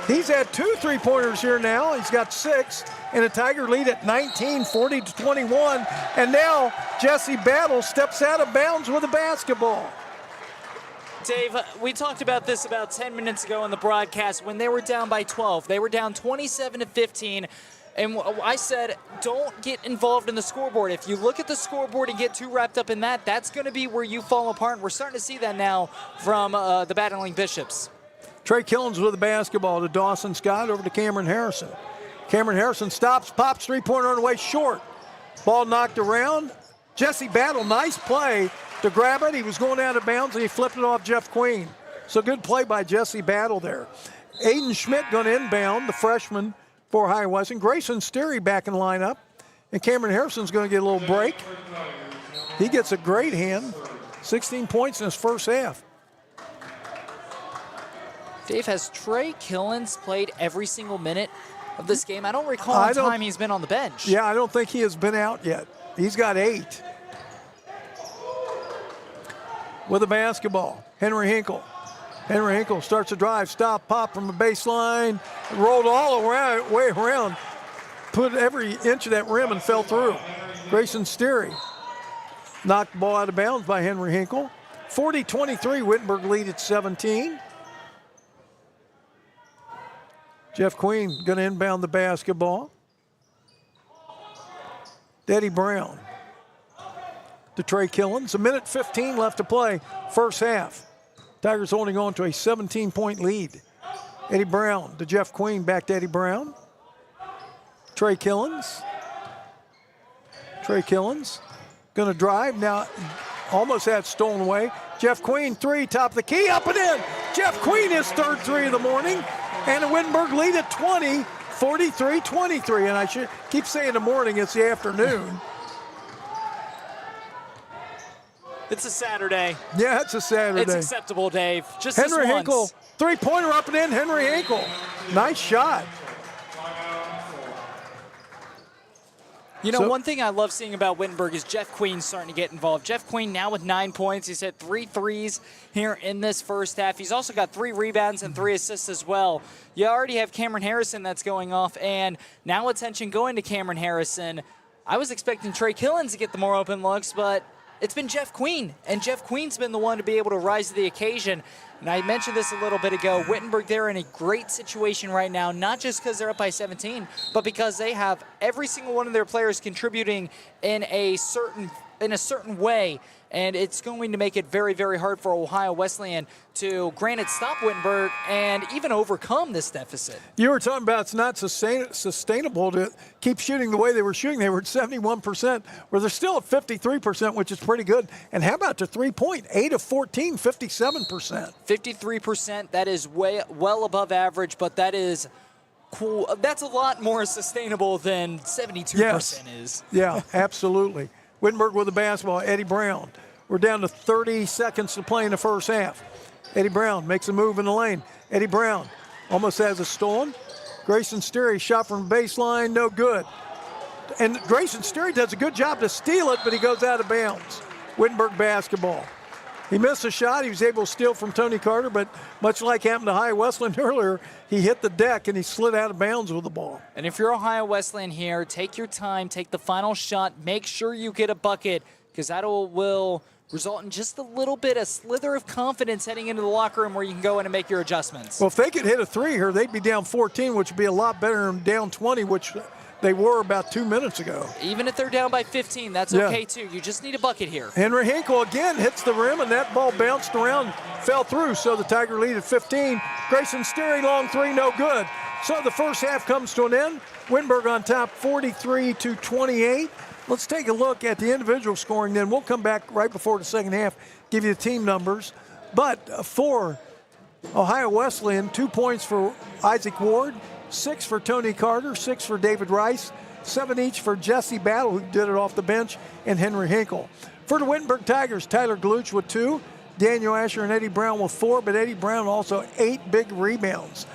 He's had 2 3-pointers here now. He's got 6, and a Tiger lead at 19, 40-21. And now Jesse Battle steps out of bounds with a basketball. Dave, we talked about this about 10 minutes ago on the broadcast when they were down by 12. They were down 27-15. And I said, don't get involved in the scoreboard. If you look at the scoreboard and get too wrapped up in that, that's going to be where you fall apart. And we're starting to see that now from the Battling Bishops. Trey Killens with the basketball to Dawson Scott, over to Cameron Harrison. Cameron Harrison stops, pops, 3-pointer on the way, short. Ball knocked around. Jesse Battle, nice play to grab it. He was going out of bounds, and he flipped it off Jeff Queen. So good play by Jesse Battle there. Aiden Schmidt going to inbound, the freshman for Higher Wesleyan. Grayson Sterry back in the lineup. And Cameron Harrison's going to get a little break. He gets a great hand. 16 points in his first half. Dave, has Trey Killens played every single minute of this game? I don't recall a time he's been on the bench. Yeah, I don't think he has been out yet. He's got 8. With the basketball, Henry Hinkle. Henry Hinkle starts a drive, stop, pop from the baseline, rolled all around, way around, put every inch of that rim and fell through. Grayson Sterry knocked the ball out of bounds by Henry Hinkle. 40-23, Wittenberg lead at 17. Jeff Queen going to inbound the basketball. Eddie Brown to Trey Killens. 1:15 left to play, first half. Tigers holding on to a 17-point lead. Eddie Brown to Jeff Queen, back to Eddie Brown. Trey Killens. Trey Killens going to drive. Now almost had stolen away. Jeff Queen, three, top of the key, up and in. Jeff Queen, his third three of the morning. And the Wittenberg lead at 20, 43-23. And I should keep saying the morning, it's the afternoon. It's a Saturday. Yeah, it's a Saturday. It's acceptable, Dave. Just Henry this Hinkle, once. three-pointer up and in, Henry Hinkle. Nice shot. You know, one thing I love seeing about Wittenberg is Jeff Queen starting to get involved. Jeff Queen now with 9 points. He's hit 3 threes here in this first half. He's also got 3 rebounds and 3 assists as well. You already have Cameron Harrison that's going off, and now attention going to Cameron Harrison. I was expecting Trey Killens to get the more open looks, but it's been Jeff Queen, and Jeff Queen's been the one to be able to rise to the occasion. And I mentioned this a little bit ago. Wittenberg, they're in a great situation right now, not just because they're up by 17, but because they have every single one of their players contributing in a certain way. And it's going to make it very, very hard for Ohio Wesleyan to, granted, stop Wittenberg and even overcome this deficit. You were talking about it's not sustainable to keep shooting the way they were shooting. They were at 71%, where they're still at 53%, which is pretty good. And how about the three-point? 8 of 14, 57%. 53%, that is well above average, but that is cool. That's a lot more sustainable than 72% is. Yeah, absolutely. Wittenberg with the basketball, Eddie Brown. We're down to 30 seconds to play in the first half. Eddie Brown makes a move in the lane. Eddie Brown almost has a stolen. Grayson Sterry shot from baseline, no good. And Grayson Sterry does a good job to steal it, but he goes out of bounds. Wittenberg basketball. He missed a shot. He was able to steal from Tony Carter, but much like happened to Ohio Wesleyan earlier, he hit the deck and he slid out of bounds with the ball. And if you're Ohio Wesleyan here, take your time, take the final shot, make sure you get a bucket, because that will result in just a little bit, a slither of confidence heading into the locker room where you can go in and make your adjustments. Well, if they could hit a three here, they'd be down 14, which would be a lot better than down 20, which they were about 2 minutes ago. Even if they're down by 15, that's okay too. You just need a bucket here. Henry Hinkle again hits the rim, and that ball bounced around, fell through, so the Tiger lead at 15. Grayson Sterry, long three, no good. So the first half comes to an end. Wittenberg on top, 43-28. Let's take a look at the individual scoring, then we'll come back right before the second half, give you the team numbers. But for Ohio Wesleyan, 2 points for Isaac Ward, 6 for Tony Carter, 6 for David Rice, 7 each for Jesse Battle, who did it off the bench, and Henry Hinkle. For the Wittenberg Tigers, Tyler Gluch with 2, Daniel Asher and Eddie Brown with 4, but Eddie Brown also 8 big rebounds.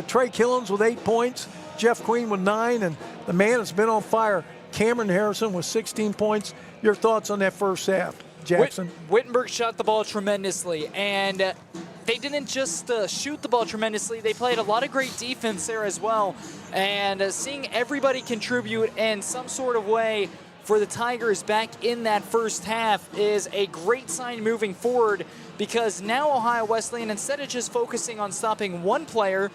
Trey Killens with 8 points, Jeff Queen with 9, and the man that's been on fire, Cameron Harrison with 16 points. Your thoughts on that first half, Jackson? Wittenberg shot the ball tremendously, and they didn't just shoot the ball tremendously. They played a lot of great defense there as well. And seeing everybody contribute in some sort of way for the Tigers back in that first half is a great sign moving forward, because now Ohio Wesleyan, instead of just focusing on stopping one player,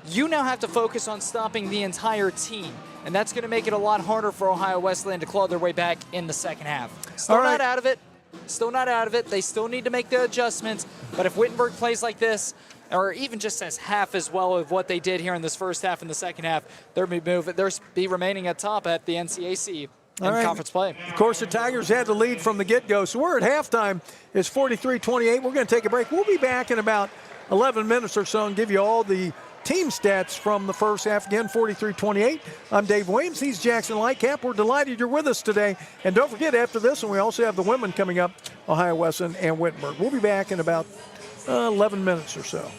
you now have to focus on stopping the entire team. And that's going to make it a lot harder for Ohio Wesleyan to claw their way back in the second half. Still not out of it. Still not out of it. They still need to make the adjustments. But if Wittenberg plays like this, or even just as half as well of what they did here in this first half and the second half, they'll be remaining at top at the NCAC in conference play. Of course, the Tigers had the lead from the get-go. So we're at halftime. It's 43-28. We're going to take a break. We'll be back in about 11 minutes or so and give you all the team stats from the first half. Again, 43-28. I'm Dave Williams. He's Jackson Lightcap. We're delighted you're with us today. And don't forget, after this one, we also have the women coming up, Ohio Wesleyan and Wittenberg. We'll be back in about 11 minutes or so.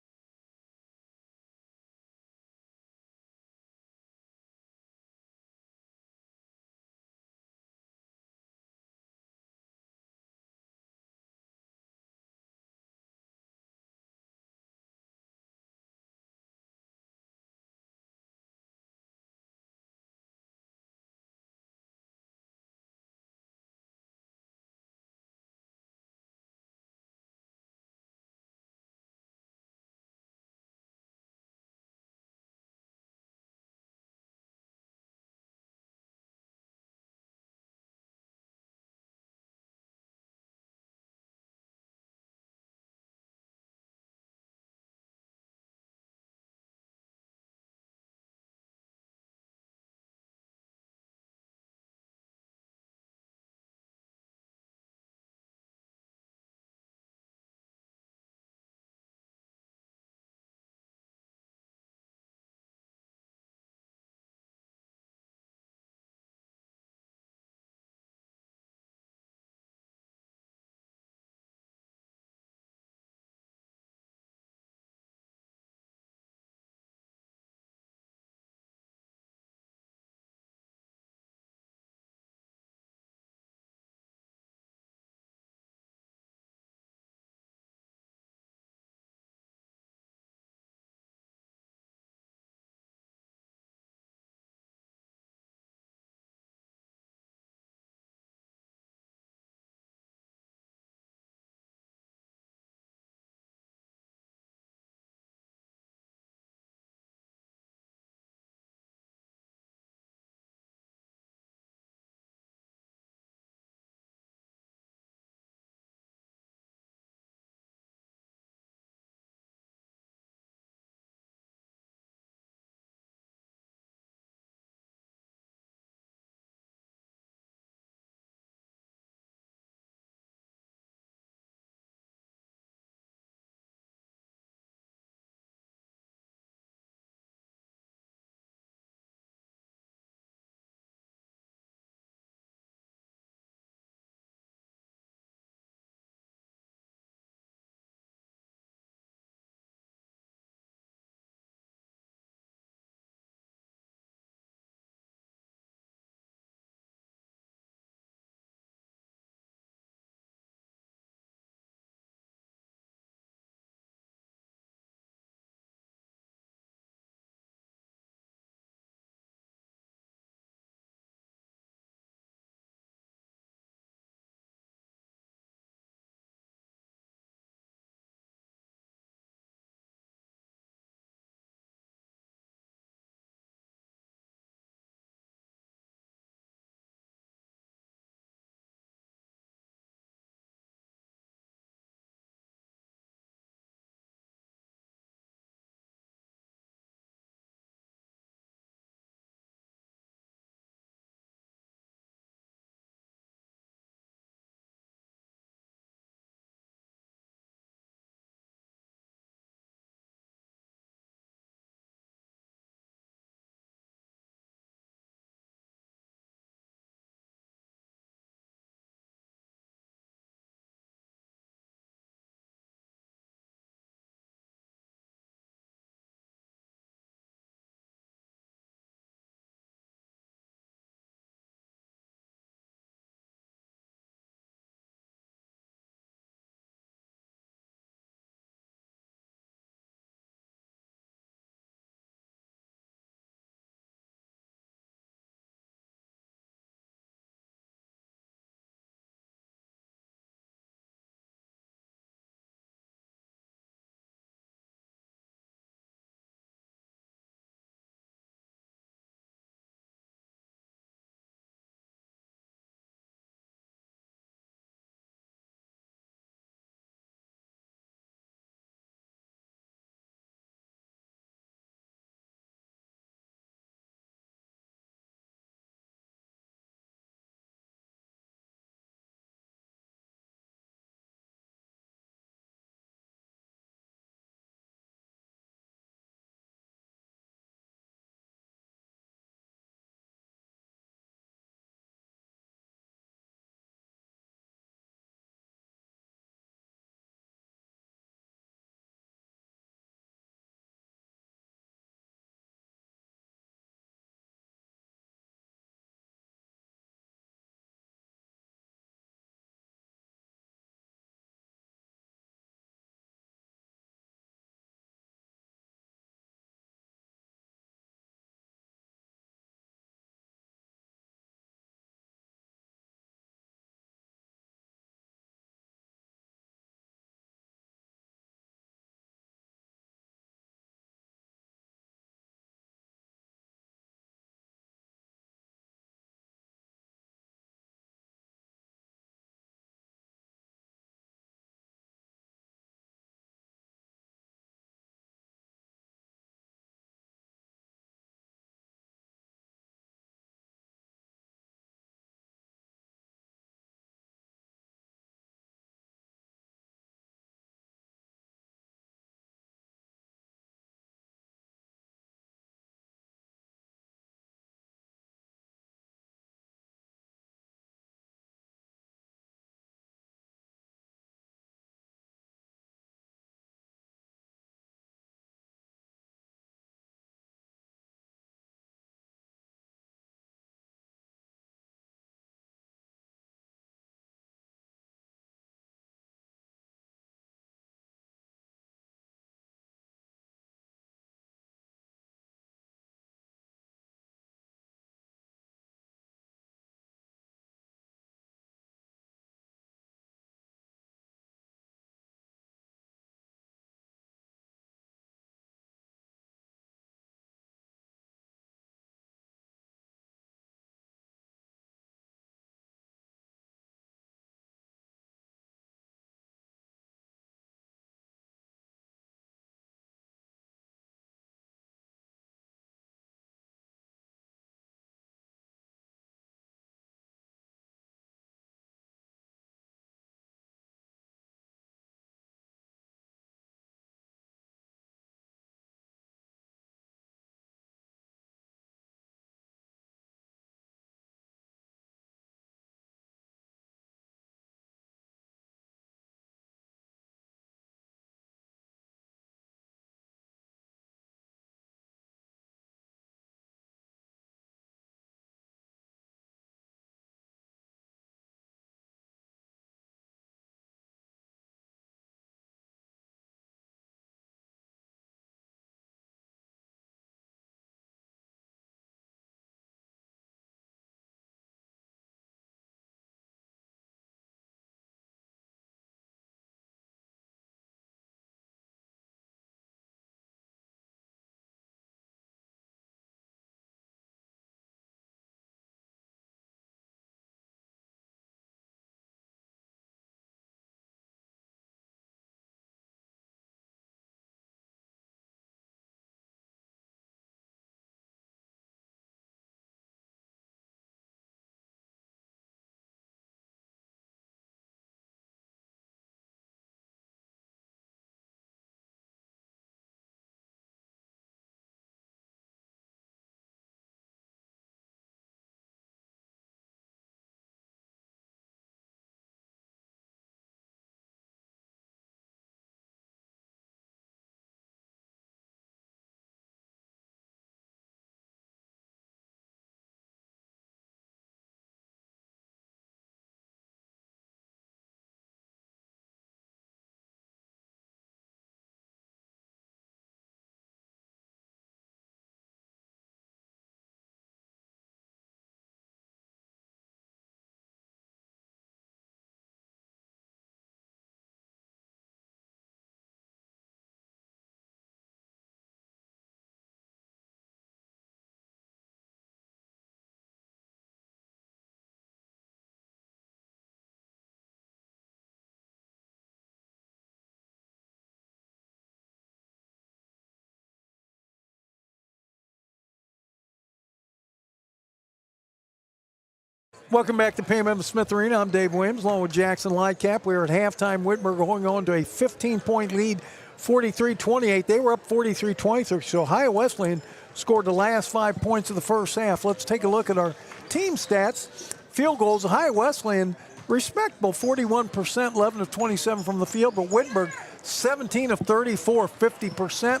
Welcome back to Pam Evans Smith Arena. I'm Dave Williams, along with Jackson Lightcap. We are at halftime. Wittenberg going on to a 15-point lead, 43-28. They were up 43-23, so Ohio Wesleyan scored the last 5 points of the first half. Let's take a look at our team stats. Field goals, Ohio Wesleyan, respectable, 41%, 11 of 27 from the field, but Wittenberg, 17 of 34, 50%.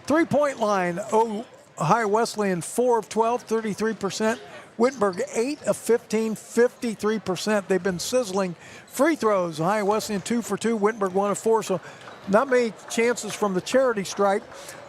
Three-point line, Ohio Wesleyan, 4 of 12, 33%. Wittenberg, 8 of 15, 53%. They've been sizzling. Free throws, Ohio Wesleyan 2 for 2, Wittenberg 1 of 4, so not many chances from the charity stripe.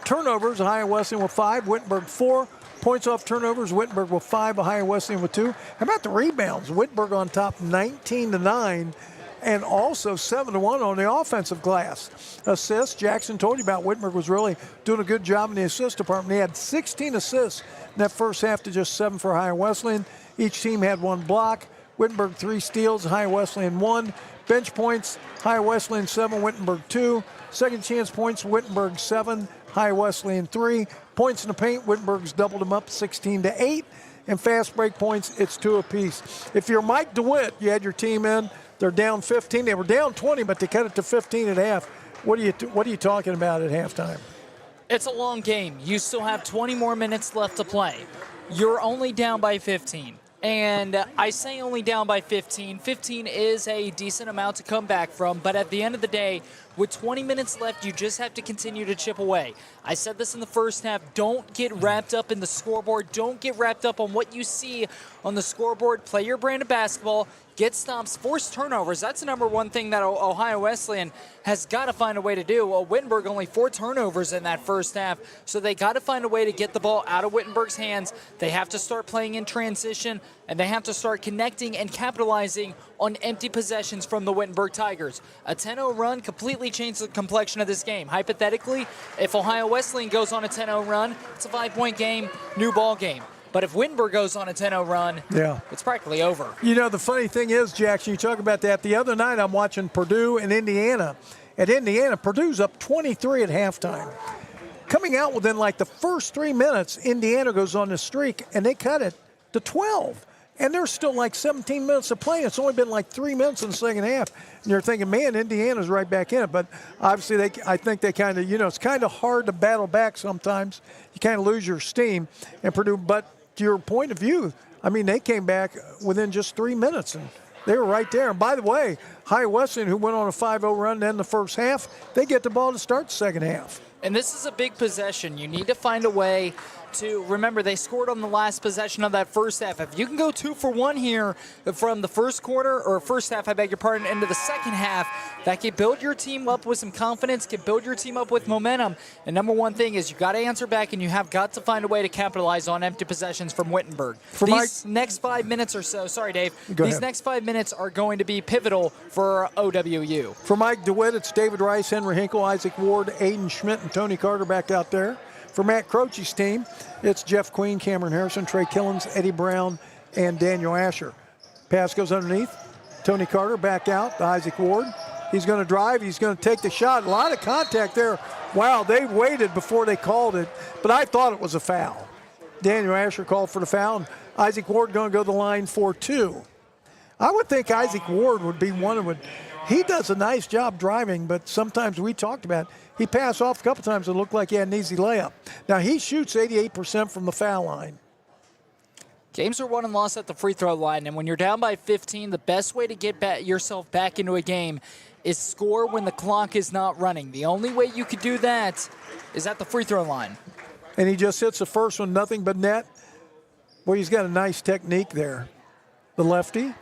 Turnovers, Ohio Wesleyan with 5, Wittenberg 4. Points off turnovers, Wittenberg with 5, Ohio Wesleyan with 2. How about the rebounds? Wittenberg on top 19-9 and also 7-1 on the offensive glass. Assists, Jackson told you about Wittenberg was really doing a good job in the assist department. They had 16 assists in that first half to just 7 for Ohio Wesleyan. Each team had 1 block. Wittenberg 3 steals, Ohio Wesleyan 1. Bench points, Ohio Wesleyan 7, Wittenberg 2. Second chance points, Wittenberg 7, Ohio Wesleyan 3. Points in the paint, Wittenberg's doubled them up 16-8. And fast break points, it's 2 apiece. If you're Mike DeWitt, you had your team in, they're down 15. They were down 20, but they cut it to 15 at half. What are you talking about at halftime? It's a long game. You still have 20 more minutes left to play. You're only down by 15. And I say only down by 15. 15 is a decent amount to come back from, but at the end of the day, with 20 minutes left, you just have to continue to chip away. I said this in the first half. Don't get wrapped up in the scoreboard. Don't get wrapped up on what you see on the scoreboard. Play your brand of basketball. Get stops, force turnovers. That's the number one thing that Ohio Wesleyan has got to find a way to do. Well, Wittenberg only 4 turnovers in that first half, so they got to find a way to get the ball out of Wittenberg's hands. They have to start playing in transition, and they have to start connecting and capitalizing on empty possessions from the Wittenberg Tigers. A 10-0 run completely changed the complexion of this game. Hypothetically, if Ohio Wesleyan goes on a 10-0 run, it's a 5-point game, new ball game. But if Wittenberg goes on a 10-0 run, it's practically over. You know, the funny thing is, Jackson, you talk about that. The other night I'm watching Purdue and Indiana. At Indiana, Purdue's up 23 at halftime. Coming out within like the first 3 minutes, Indiana goes on the streak, and they cut it to 12. And there's still like 17 minutes to play. It's only been like 3 minutes in the second half. And you're thinking, man, Indiana's right back in it. But obviously, I think they kind of, it's kind of hard to battle back sometimes. You kind of lose your steam. And Purdue, but to your point of view, I mean, they came back within just 3 minutes, and they were right there. And by the way, Ohio Wesleyan, who went on a 5-0 run in the first half, they get the ball to start the second half. And this is a big possession. You need to find a way to remember they scored on the last possession of that first half. If you can go 2 for 1 here from the first quarter, or first half, I beg your pardon, into the second half, that can build your team up with some confidence, can build your team up with momentum. And number one thing is you got to answer back, and you have got to find a way to capitalize on empty possessions from Wittenberg. These next 5 minutes or so, sorry, Dave, these next 5 minutes are going to be pivotal for OWU. For Mike DeWitt, it's David Rice, Henry Hinkle, Isaac Ward, Aiden Schmidt, and Tony Carter back out there. For Matt Croce's team, it's Jeff Queen, Cameron Harrison, Trey Killens, Eddie Brown, and Daniel Asher. Pass goes underneath. Tony Carter back out to Isaac Ward. He's going to drive. He's going to take the shot. A lot of contact there. Wow, they waited before they called it, but I thought it was a foul. Daniel Asher called for the foul, and Isaac Ward going to go to the line for 2. I would think Isaac Ward would be one who would. He does a nice job driving, but sometimes we talked about he passed off a couple times. It looked like he had an easy layup. Now, he shoots 88% from the foul line. Games are won and lost at the free throw line, and when you're down by 15, the best way to get yourself back into a game is score when the clock is not running. The only way you could do that is at the free throw line. And he just hits the first one, nothing but net. Boy, he's got a nice technique there. The lefty.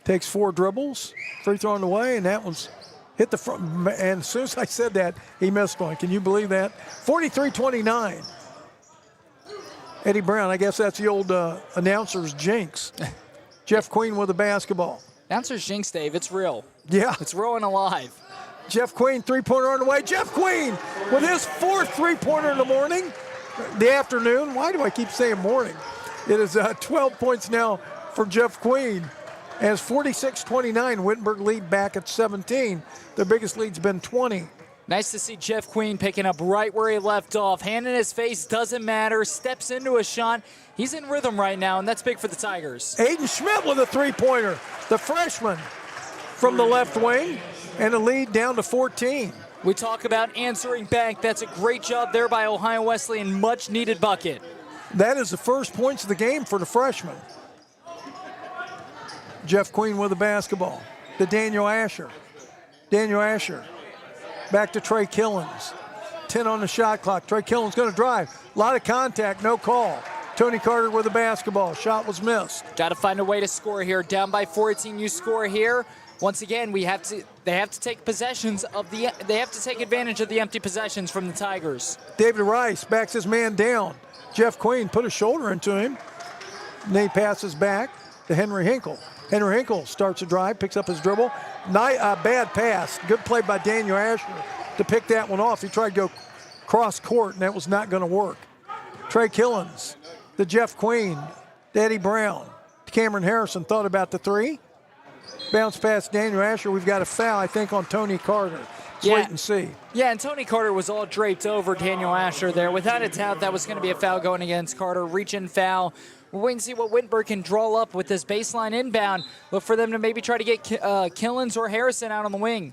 Takes 4 dribbles, free throw on the way, and that one's hit the front. And as soon as I said that, he missed one. Can you believe that? 43-29. Eddie Brown, I guess that's the old announcer's jinx. Jeff Queen with the basketball. Announcer's jinx, Dave. It's real. Yeah. It's real and alive. Jeff Queen, three-pointer on the way. Jeff Queen with his 4th three-pointer in the afternoon. Why do I keep saying morning? It is 12 points now for Jeff Queen. As 46-29, Wittenberg lead back at 17. Their biggest lead's been 20. Nice to see Jeff Queen picking up right where he left off. Hand in his face, doesn't matter. Steps into a shot. He's in rhythm right now, and that's big for the Tigers. Aiden Schmidt with a three-pointer, the freshman from the left wing, and a lead down to 14. We talk about answering back. That's a great job there by Ohio Wesleyan. Much-needed bucket. That is the first points of the game for the freshman. Jeff Queen with the basketball to Daniel Asher. Daniel Asher back to Trey Killens. 10 on the shot clock. Trey Killens going to drive. A lot of contact, no call. Tony Carter with the basketball. Shot was missed. Got to find a way to score here. Down by 14, you score here. Once again, they have to take possessions of they have to take advantage of the empty possessions from the Tigers. David Rice backs his man down. Jeff Queen put a shoulder into him. Nate passes back to Henry Hinkle. Henry Hinkle starts a drive, picks up his dribble. Bad pass. Good play by Daniel Asher to pick that one off. He tried to go cross court, and that was not going to work. Trey Killens to Jeff Queen, to Eddie Brown, to Cameron Harrison. Thought about the three. Bounce past Daniel Asher. We've got a foul, I think, on Tony Carter. Wait and see. Yeah, and Tony Carter was all draped over Daniel Asher there. Without a doubt, that was going to be a foul going against Carter. Reach-in foul. We're waiting to see what Wittenberg can draw up with this baseline inbound. Look for them to maybe try to get Killens or Harrison out on the wing.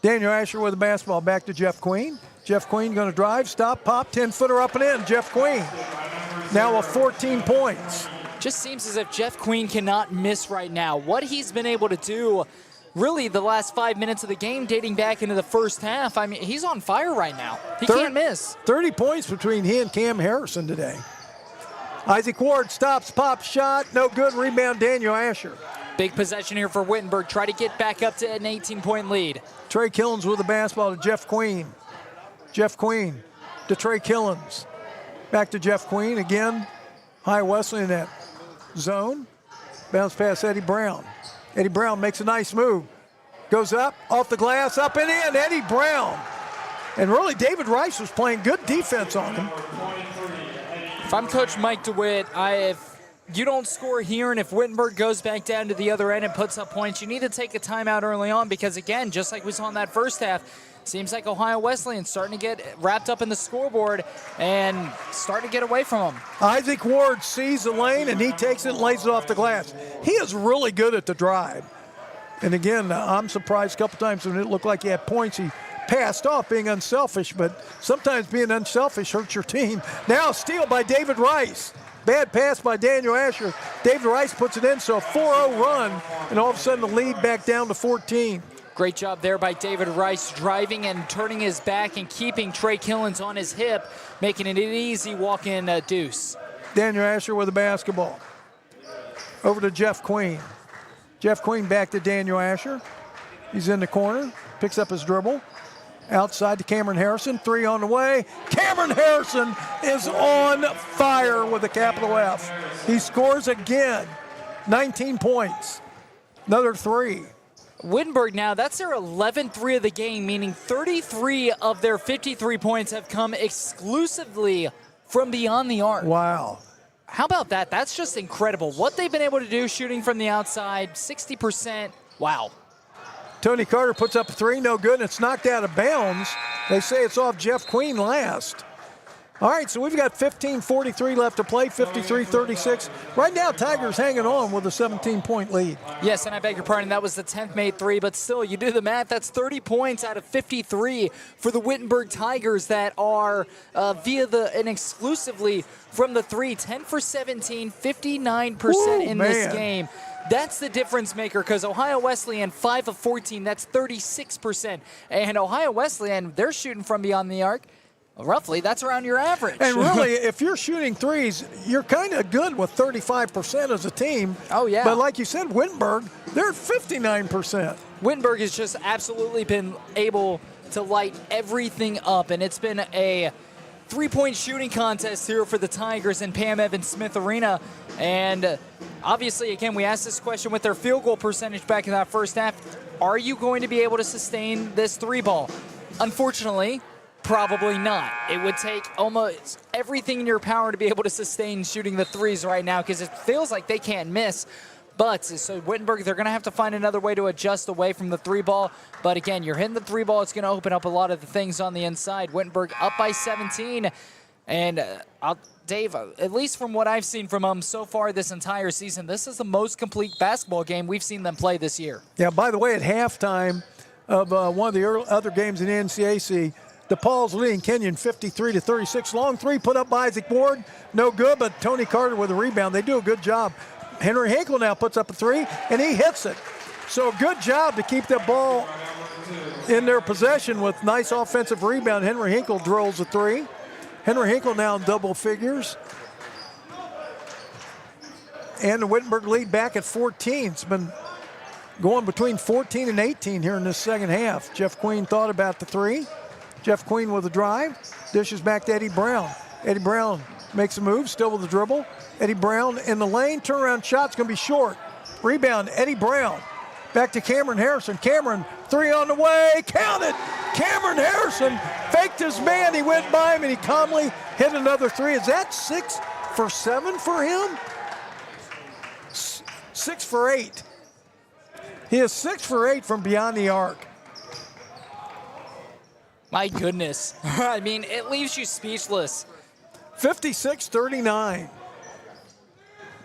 Daniel Asher with the basketball back to Jeff Queen. Jeff Queen going to drive, stop, pop, 10-footer up and in. Jeff Queen now with 14 points. Just seems as if Jeff Queen cannot miss right now. What he's been able to do really the last 5 minutes of the game dating back into the first half, I mean, he's on fire right now. He can't miss. 30 points between he and Cam Harrison today. Isaac Ward stops, pop shot, no good, rebound Daniel Asher. Big possession here for Wittenberg. Try to get back up to an 18-point lead. Trey Killens with the basketball to Jeff Queen. Jeff Queen to Trey Killens. Back to Jeff Queen again. High Wesley in that zone. Bounce past Eddie Brown. Eddie Brown makes a nice move. Goes up, off the glass, up and in. Eddie Brown. And really, David Rice was playing good defense on him. If I'm Coach Mike DeWitt, if you don't score here and if Wittenberg goes back down to the other end and puts up points, you need to take a timeout early on because, again, just like we saw in that first half, seems like Ohio Wesleyan's starting to get wrapped up in the scoreboard and starting to get away from them. Isaac Ward sees the lane, and he takes it and lays it off the glass. He is really good at the drive. And, again, I'm surprised a couple times when it looked like he had points. He passed off being unselfish, but sometimes being unselfish hurts your team. Now a steal by David Rice. Bad pass by Daniel Asher. David Rice puts it in, so a 4-0 run, and all of a sudden the lead back down to 14. Great job there by David Rice, driving and turning his back and keeping Trey Killens on his hip, making it an easy walk-in deuce. Daniel Asher with the basketball. Over to Jeff Queen. Jeff Queen back to Daniel Asher. He's in the corner, picks up his dribble. Outside to Cameron Harrison, three on the way. Cameron Harrison is on fire with a capital F. He scores again, 19 points, another three. Wittenberg now, that's their 11th three of the game, meaning 33 of their 53 points have come exclusively from beyond the arc. Wow. How about that? That's just incredible. What they've been able to do shooting from the outside, 60%, wow. Tony Carter puts up a three, no good, and it's knocked out of bounds. They say it's off Jeff Queen last. All right, so we've got 15:43 left to play, 53-36. Right now, Tigers hanging on with a 17-point lead. Yes, and I beg your pardon, that was the 10th made three, but still, you do the math, that's 30 points out of 53 for the Wittenberg Tigers that are and exclusively from the three. 10 for 17, 59% in this game. That's the difference maker because Ohio Wesleyan, 5 of 14, that's 36%. And Ohio Wesleyan, they're shooting from beyond the arc. Roughly, that's around your average. And really, if you're shooting threes, you're kind of good with 35% as a team. Oh, yeah. But like you said, Wittenberg, they're at 59%. Wittenberg has just absolutely been able to light everything up, and it's been a three-point shooting contest here for the Tigers in Pam Evans Smith Arena. And obviously, again, we asked this question with their field goal percentage back in that first half. Are you going to be able to sustain this three ball? Unfortunately, probably not. It would take almost everything in your power to be able to sustain shooting the threes right now because it feels like they can't miss. But so Wittenberg, they're going to have to find another way to adjust away from the three ball. But again, you're hitting the three ball. It's going to open up a lot of the things on the inside. Wittenberg up by 17. And Dave, at least from what I've seen from them so far this entire season, this is the most complete basketball game we've seen them play this year. Yeah, by the way, at halftime of one of the other games in the NCAC, DePaul's leading Kenyon 53-36. Long three put up by Isaac Ward. No good, but Tony Carter with a rebound. They do a good job. Henry Hinkle now puts up a three, and he hits it. So good job to keep that ball in their possession with nice offensive rebound. Henry Hinkle drills a three. Henry Hinkle now in double figures. And the Wittenberg lead back at 14. It's been going between 14 and 18 here in this second half. Jeff Queen thought about the three. Jeff Queen with a drive. Dishes back to Eddie Brown. Eddie Brown makes a move, still with the dribble. Eddie Brown in the lane. Turnaround shot's going to be short. Rebound, Eddie Brown. Back to Cameron Harrison. Cameron, three on the way. Count it! Cameron Harrison faked his man. He went by him, and he calmly hit another three. Is that 6 for 7 for him? 6 for 8. He is 6 for 8 from beyond the arc. My goodness. I mean, it leaves you speechless. 56-39.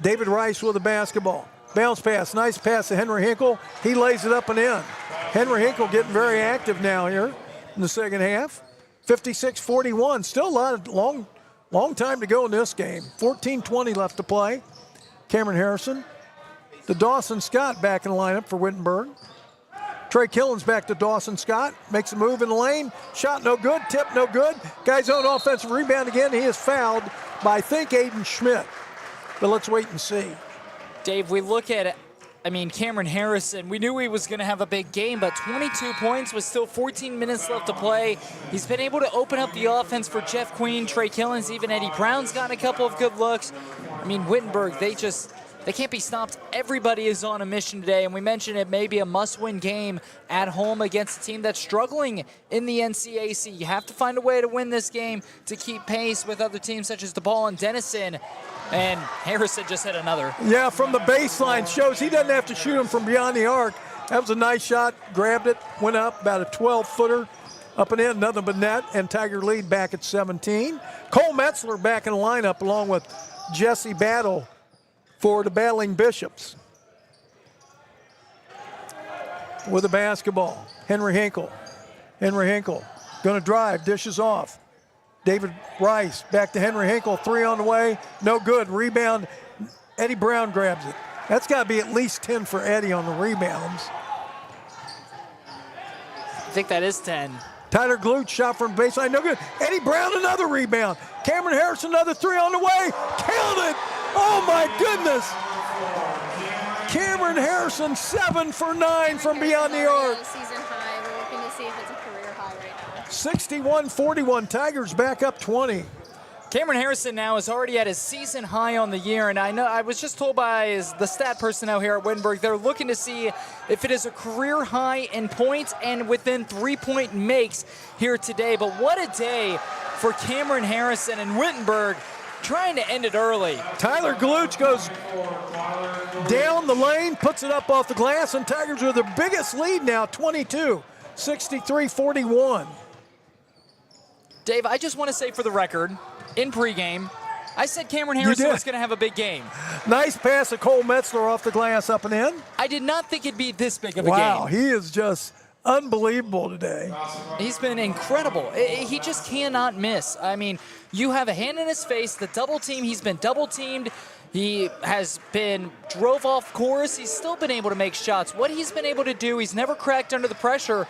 David Rice with the basketball. Bounce pass, nice pass to Henry Hinkle. He lays it up and in. Henry Hinkle getting very active now here in the second half. 56-41, still a lot of long time to go in this game. 14:20 left to play. Cameron Harrison. To Dawson Scott back in the lineup for Wittenberg. Trey Killen's back to Dawson Scott. Makes a move in the lane. Shot no good, tip no good. Guy's own offensive rebound again. He is fouled by, I think, Aiden Schmidt. But let's wait and see. Dave, we look at it. I mean, Cameron Harrison, we knew he was going to have a big game, but 22 points with still 14 minutes left to play. He's been able to open up the offense for Jeff Queen, Trey Killens, even Eddie Brown's gotten a couple of good looks. I mean, Wittenberg, they can't be stopped. Everybody is on a mission today, and we mentioned it may be a must-win game at home against a team that's struggling in the NCAC. You have to find a way to win this game to keep pace with other teams such as DePaul and Denison. And Harrison just hit another. Yeah, from the baseline shows he doesn't have to shoot him from beyond the arc. That was a nice shot, grabbed it, went up about a 12-footer, up and in, nothing but net, and Tiger lead back at 17. Cole Metzler back in the lineup along with Jesse Battle for the Battling Bishops. With the basketball, Henry Hinkle. Henry Hinkle going to drive, dishes off. David Rice back to Henry Hinkle, three on the way, no good. Rebound, Eddie Brown grabs it. That's got to be at least 10 for Eddie on the rebounds. I think that is 10. Tyler Glute shot from baseline, no good. Eddie Brown, another rebound. Cameron Harrison, another three on the way. Count it! Oh my goodness! Cameron Harrison, 7 for 9 from beyond the arc. Season high. We're looking to see if it's a career high right now. 61-41, Tigers back up 20. Cameron Harrison now is already at his season high on the year, and I was just told by the stat personnel here at Wittenberg, they're looking to see if it is a career high in points and within three-point makes here today. But what a day for Cameron Harrison and Wittenberg, trying to end it early. Tyler Glute goes down the lane, puts it up off the glass, and Tigers with their biggest lead now, 22, 63-41. Dave, I just want to say for the record, in pregame, I said Cameron Harrison was going to have a big game. Nice pass to Cole Metzler off the glass up and in. I did not think it'd be this big of a game. Wow, he is just unbelievable today. He's been incredible. He just cannot miss. I mean, you have a hand in his face, the double team, he's been double teamed. He has been drove off course. He's still been able to make shots. What he's been able to do, he's never cracked under the pressure.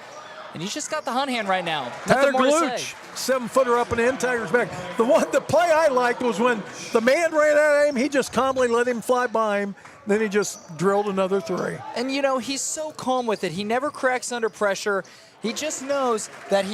And he's just got the hot hand right now. Tyler Glute, 7-footer up and in, Tigers back. The play I liked was when the man ran at him, he just calmly let him fly by him, then he just drilled another three. And, you know, he's so calm with it. He never cracks under pressure. He just knows that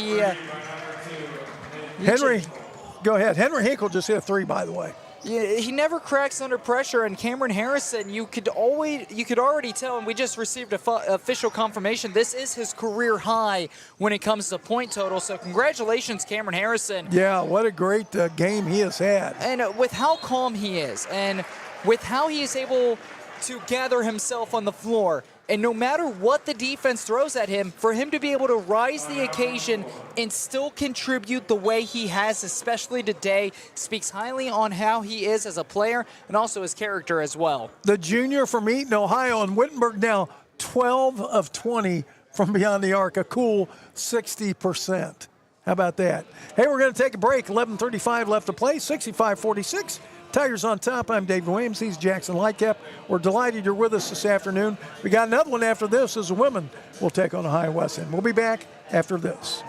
go ahead. Henry Hinkle just hit a three, by the way. He never cracks under pressure, and Cameron Harrison, you could already tell, and we just received official confirmation, this is his career high when it comes to point total. So congratulations, Cameron Harrison. Yeah, what a great game he has had. And with how calm he is, and with how he is able to gather himself on the floor. And no matter what the defense throws at him, for him to be able to rise the occasion and still contribute the way he has, especially today, speaks highly on how he is as a player and also his character as well. The junior from Eaton, Ohio, and Wittenberg now 12 of 20 from beyond the arc, a cool 60%. How about that? Hey, we're going to take a break. 11:35 left to play, 65-46. Tigers on top. I'm Dave Williams. He's Jackson Lightcap. We're delighted you're with us this afternoon. We got another one after this as the women will take on Ohio Wesleyan. We'll be back after this.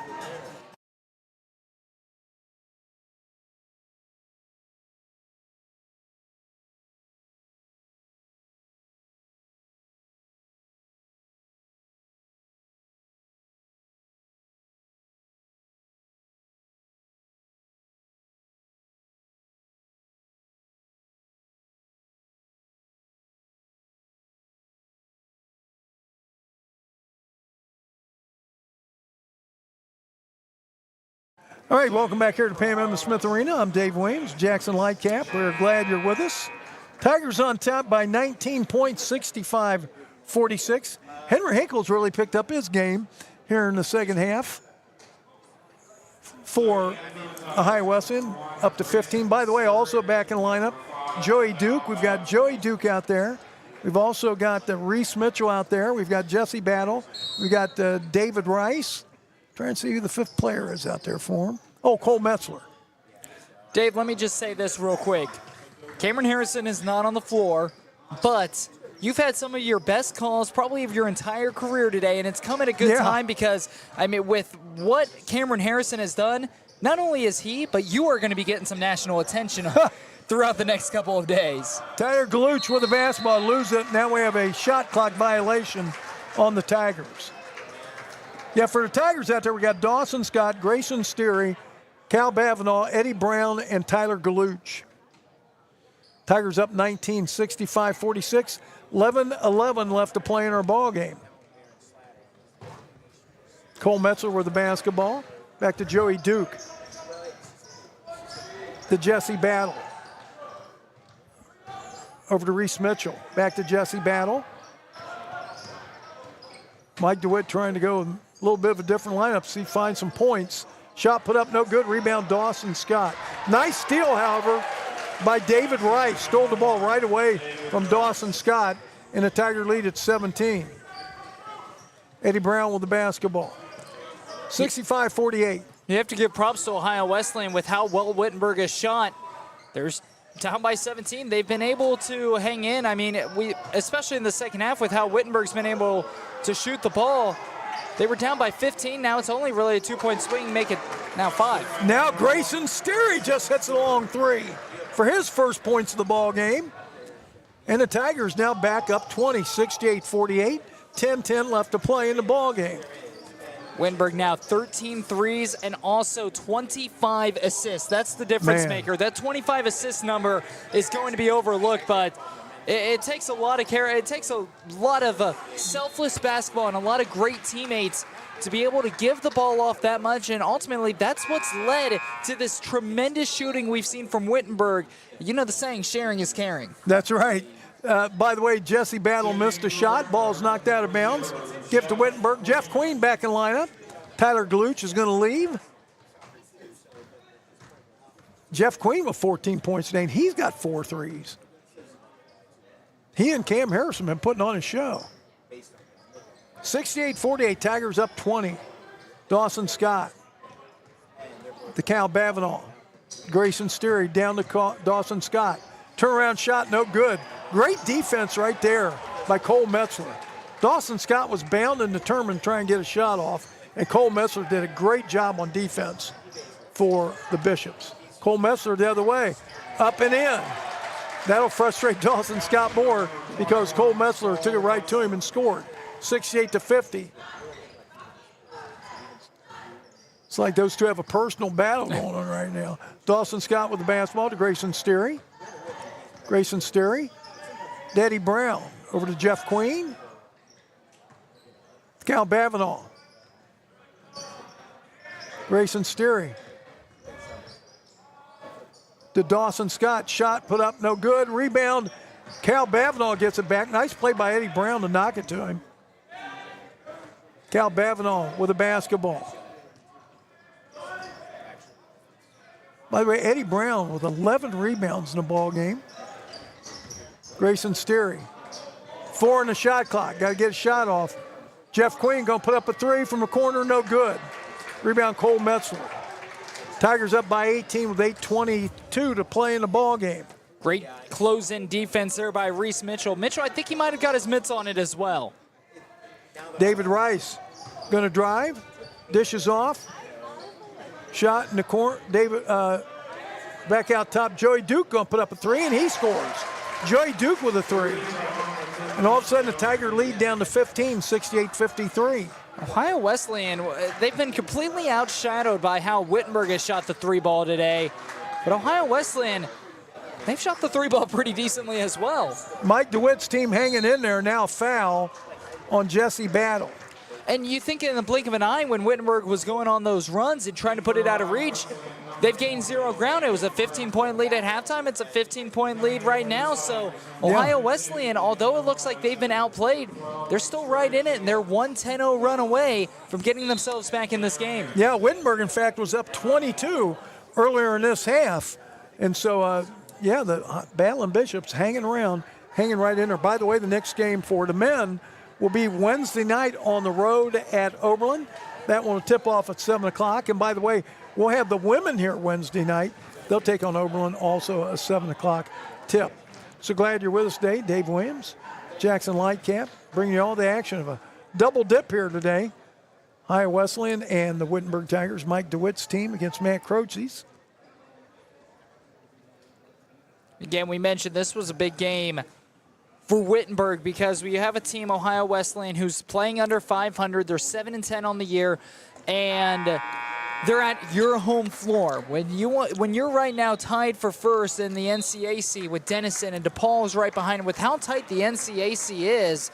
All right, welcome back here to Pam Emma Smith Arena. I'm Dave Williams, Jackson Lightcap. We're glad you're with us. Tigers on top by 19 points, 65-46. Henry Hinkle's really picked up his game here in the second half for Ohio Wesleyan, up to 15. By the way, also back in lineup, Joey Duke. We've got Joey Duke out there. We've also got Reese Mitchell out there. We've got Jesse Battle. We've got David Rice. Trying to see who the fifth player is out there for him. Oh, Cole Metzler. Dave, let me just say this real quick. Cameron Harrison is not on the floor, but you've had some of your best calls probably of your entire career today, and it's come at a good time because, I mean, with what Cameron Harrison has done, not only is he, but you are going to be getting some national attention throughout the next couple of days. Tyler Galuch with the basketball, lose it. Now we have a shot clock violation on the Tigers. Yeah, for the Tigers out there, we got Dawson Scott, Grayson Steery, Cal Bavanaugh, Eddie Brown, and Tyler Galuch. Tigers up 19, 65-46. 11-11 left to play in our ball game. Cole Metzler with the basketball. Back to Joey Duke. To Jesse Battle. Over to Reese Mitchell. Back to Jesse Battle. Mike DeWitt trying to go a little bit of a different lineup, see if he finds some points. Shot put up, no good. Rebound, Dawson Scott. Nice steal, however, by David Rice. Stole the ball right away from Dawson Scott, and the Tiger lead at 17. Eddie Brown with the basketball. 65-48. You have to give props to Ohio Wesleyan with how well Wittenberg has shot. There's down by 17. They've been able to hang in. I mean, especially in the second half with how Wittenberg's been able to shoot the ball. They were down by 15. Now it's only really a 2-point swing, make it now 5. Now Grayson Steery just hits a long three for his first points of the ball game. And the Tigers now back up 20, 68-48. 10-10 left to play in the ball game. Wittenberg now 13 threes and also 25 assists. That's the difference maker. That 25 assist number is going to be overlooked, but it takes a lot of care. It takes a lot of selfless basketball and a lot of great teammates to be able to give the ball off that much, and ultimately that's what's led to this tremendous shooting we've seen from Wittenberg. You know the saying, sharing is caring. That's right. By the way, Jesse Battle missed a shot. Ball's knocked out of bounds. Give to Wittenberg. Jeff Queen back in lineup. Tyler Galuch is going to leave. Jeff Queen with 14 points today, and he's got 4 threes. He and Cam Harrison have been putting on a show. 68-48, Tigers up 20. Dawson Scott. To Cal Bavanaugh. Grayson Steery down to Dawson Scott. Turnaround shot, no good. Great defense right there by Cole Metzler. Dawson Scott was bound and determined to try and get a shot off, and Cole Metzler did a great job on defense for the Bishops. Cole Metzler the other way, up and in. That'll frustrate Dawson Scott more because Cole Metzler took it right to him and scored. 68-50. It's like those two have a personal battle going on right now. Dawson Scott with the basketball to Grayson Steery. Grayson Steery. Eddie Brown over to Jeff Queen. Cal Bavanaugh. Grayson Steery. To Dawson Scott. Shot put up, no good. Rebound, Cal Bavinall gets it back. Nice play by Eddie Brown to knock it to him. Cal Bavinall with a basketball. By the way, Eddie Brown with 11 rebounds in the ball game. Grayson Steary. 4 in the shot clock. Got to get a shot off. Jeff Queen going to put up a 3 from the corner. No good. Rebound Cole Metzler. Tigers up by 18 with 8:22 to play in the ball game. Great close-in defense there by Reese Mitchell. Mitchell, I think he might have got his mitts on it as well. David Rice going to drive. Dishes off. Shot in the corner. David back out top. Joey Duke going to put up a 3, and he scores. Joey Duke with a 3. And all of a sudden, the Tiger lead down to 15, 68-53. Ohio Wesleyan, they've been completely outshadowed by how Wittenberg has shot the 3 ball today. But Ohio Wesleyan, they've shot the 3 ball pretty decently as well. Mike DeWitt's team hanging in there. Now foul on Jesse Battle. And you think in the blink of an eye when Wittenberg was going on those runs and trying to put it out of reach, they've gained 0 ground. It was a 15-point lead at halftime. It's a 15-point lead right now. So Ohio Wesleyan, although it looks like they've been outplayed, they're still right in it, and they're 1-10-0 run away from getting themselves back in this game. Yeah, Wittenberg, in fact, was up 22 earlier in this half. And so, the Battling Bishops hanging around, hanging right in there. By the way, the next game for the men will be Wednesday night on the road at Oberlin. That one will tip off at 7 o'clock. And by the way, we'll have the women here Wednesday night. They'll take on Oberlin, also a 7 o'clock tip. So glad you're with us today. Dave Williams, Jackson Lightcap, bringing you all the action of a double dip here today. Ohio Wesleyan and the Wittenberg Tigers, Mike DeWitt's team against Matt Croce's. Again, we mentioned this was a big game for Wittenberg because we have a team, Ohio Wesleyan, who's playing under 500. They're 7-10 on the year, and they're at your home floor. When you're right now tied for first in the NCAC with Denison and DePaul's right behind, with how tight the NCAC is,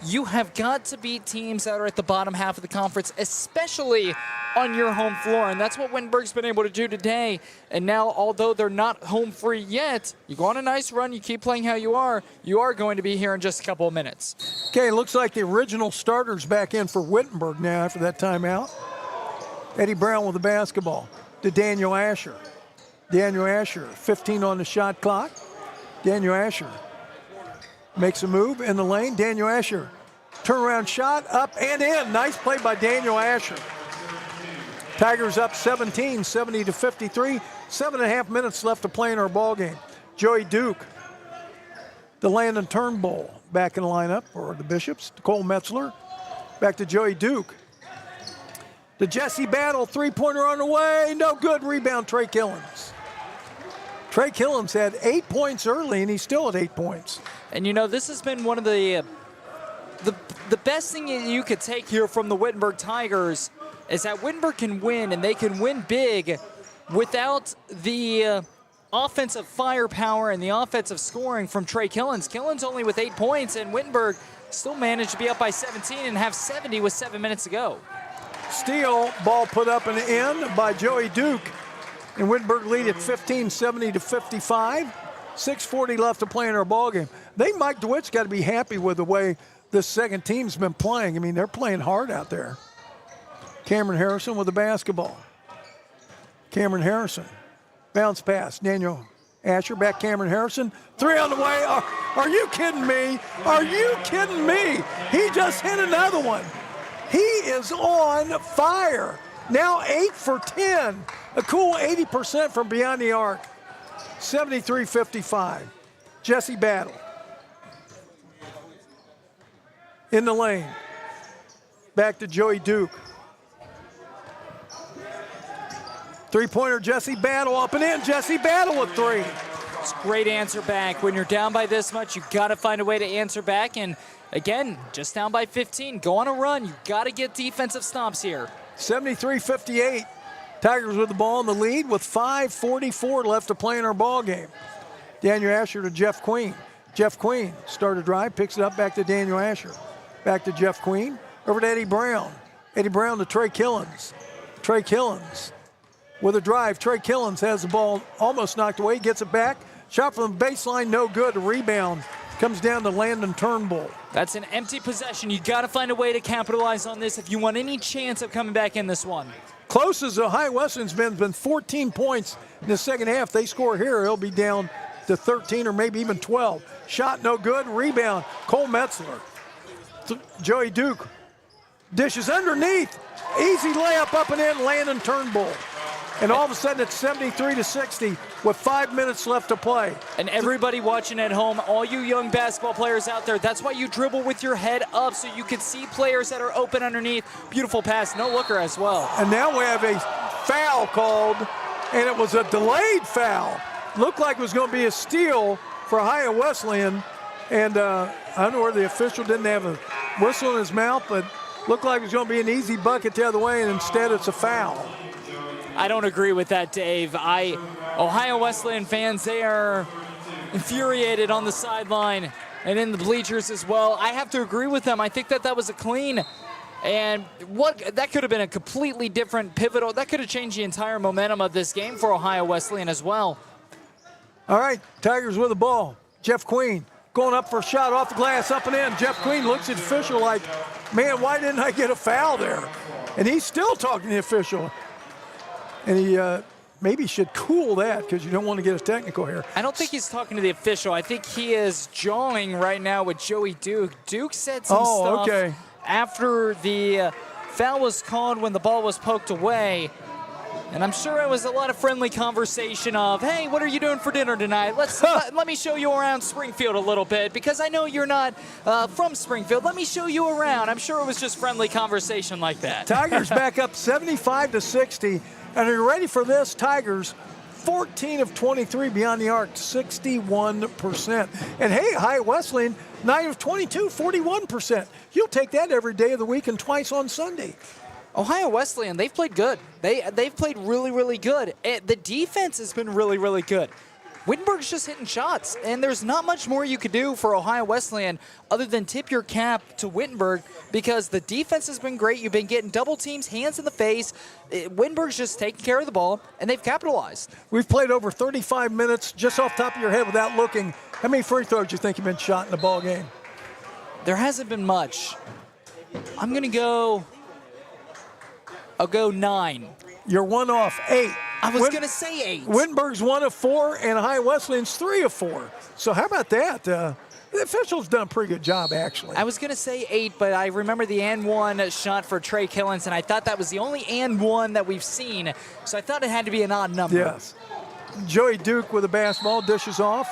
you have got to beat teams that are at the bottom half of the conference, especially on your home floor, and that's what Wittenberg's been able to do today. And now, although they're not home free yet, you go on a nice run, you keep playing how you are going to be here in just a couple of minutes. Okay, it looks like the original starter's back in for Wittenberg now after that timeout. Eddie Brown with the basketball to Daniel Asher. Daniel Asher, 15 on the shot clock. Daniel Asher makes a move in the lane. Daniel Asher, turnaround shot, up and in. Nice play by Daniel Asher. Tigers up 17, 70-53. 7.5 minutes left to play in our ball game. Joey Duke, the Landon Turnbull back in the lineup for the Bishops. Cole Metzler, back to Joey Duke. The Jesse Battle, 3-pointer on the way. No good. Rebound, Trey Killens. Trey Killens had 8 points early, and he's still at 8 points. And, this has been one of the best thing you could take here from the Wittenberg Tigers is that Wittenberg can win, and they can win big without the offensive firepower and the offensive scoring from Trey Killens. Killens only with 8 points, and Wittenberg still managed to be up by 17 and have 70 with 7 minutes to go. Steal, ball put up and in by Joey Duke. And Wittenberg lead at 15, 70-55. 6:40 left to play in our ball game. Mike DeWitt's got to be happy with the way this second team's been playing. I mean, they're playing hard out there. Cameron Harrison with the basketball. Cameron Harrison. Bounce pass. Daniel Asher back. Cameron Harrison. 3 on the way. Are you kidding me? Are you kidding me? He just hit another one. He is on fire. Now 8 for 10. A cool 80% from beyond the arc. 73-55. Jesse Battle. In the lane. Back to Joey Duke. 3-pointer, Jesse Battle up and in. Jesse Battle with 3. It's a great answer back. When you're down by this much, you've got to find a way to answer back. And again, just down by 15. Go on a run. You've got to get defensive stops here. 73-58. Tigers with the ball in the lead with 5:44 left to play in our ball game. Daniel Asher to Jeff Queen. Jeff Queen started drive, picks it up back to Daniel Asher. Back to Jeff Queen. Over to Eddie Brown. Eddie Brown to Trey Killens. Trey Killens with a drive. Trey Killens has the ball almost knocked away. Gets it back Shot from the baseline, no good. The rebound comes down to Landon Turnbull. That's an empty possession. You got to find a way to capitalize on this if you want any chance of coming back in this one. Close as Ohio Wesleyan's been 14 points in the second half. They score here, he'll be down to 13 or maybe even 12. Shot no good, rebound, Cole Metzler. Joey Duke dishes underneath. Easy layup up and in, Landon Turnbull. And all of a sudden it's 73-60 with 5 minutes left to play. And everybody watching at home, all you young basketball players out there, that's why you dribble with your head up so you can see players that are open underneath. Beautiful pass, no looker as well. And now we have a foul called, and it was a delayed foul. Looked like it was going to be a steal for Ohio Wesleyan. And I don't know where the official didn't have a whistle in his mouth, but looked like it was going to be an easy bucket the other way, and instead it's a foul. I don't agree with that, Dave. Ohio Wesleyan fans, they are infuriated on the sideline and in the bleachers as well. I have to agree with them. I think that was a clean, and that could have been a completely different pivotal. That could have changed the entire momentum of this game for Ohio Wesleyan as well. All right, Tigers with the ball. Jeff Queen going up for a shot off the glass, up and in. Jeff Queen looks at the official like, man, why didn't I get a foul there? And he's still talking to the official. And he maybe should cool that because you don't want to get a technical here. I don't think he's talking to the official. I think he is jawing right now with Joey Duke. Duke said some stuff after the foul was called when the ball was poked away. And I'm sure it was a lot of friendly conversation of, hey, what are you doing for dinner tonight? Let me show you around Springfield a little bit because I know you're not from Springfield. Let me show you around. I'm sure it was just friendly conversation like that. Tigers back up 75-60. And are you ready for this? Tigers, 14 of 23 beyond the arc, 61%. And hey, Ohio Wesleyan, 9 of 22, 41%. You'll take that every day of the week and twice on Sunday. Ohio Wesleyan, they've played good. They've played really, really good. The defense has been really, really good. Wittenberg's just hitting shots, and there's not much more you could do for Ohio Wesleyan other than tip your cap to Wittenberg because the defense has been great. You've been getting double teams, hands in the face. Wittenberg's just taking care of the ball, and they've capitalized. We've played over 35 minutes, just off the top of your head without looking. How many free throws do you think have been shot in the ball game? There hasn't been much. I'm going to go... I'll go 9. You're 1 off, 8. I was going to say 8. Wittenberg's 1 of 4, and Ohio Wesleyan's 3 of 4. So how about that? The officials done a pretty good job, actually. I was going to say 8, but I remember the and 1 shot for Trey Killens, and I thought that was the only and 1 that we've seen. So I thought it had to be an odd number. Yes. Joey Duke with the basketball dishes off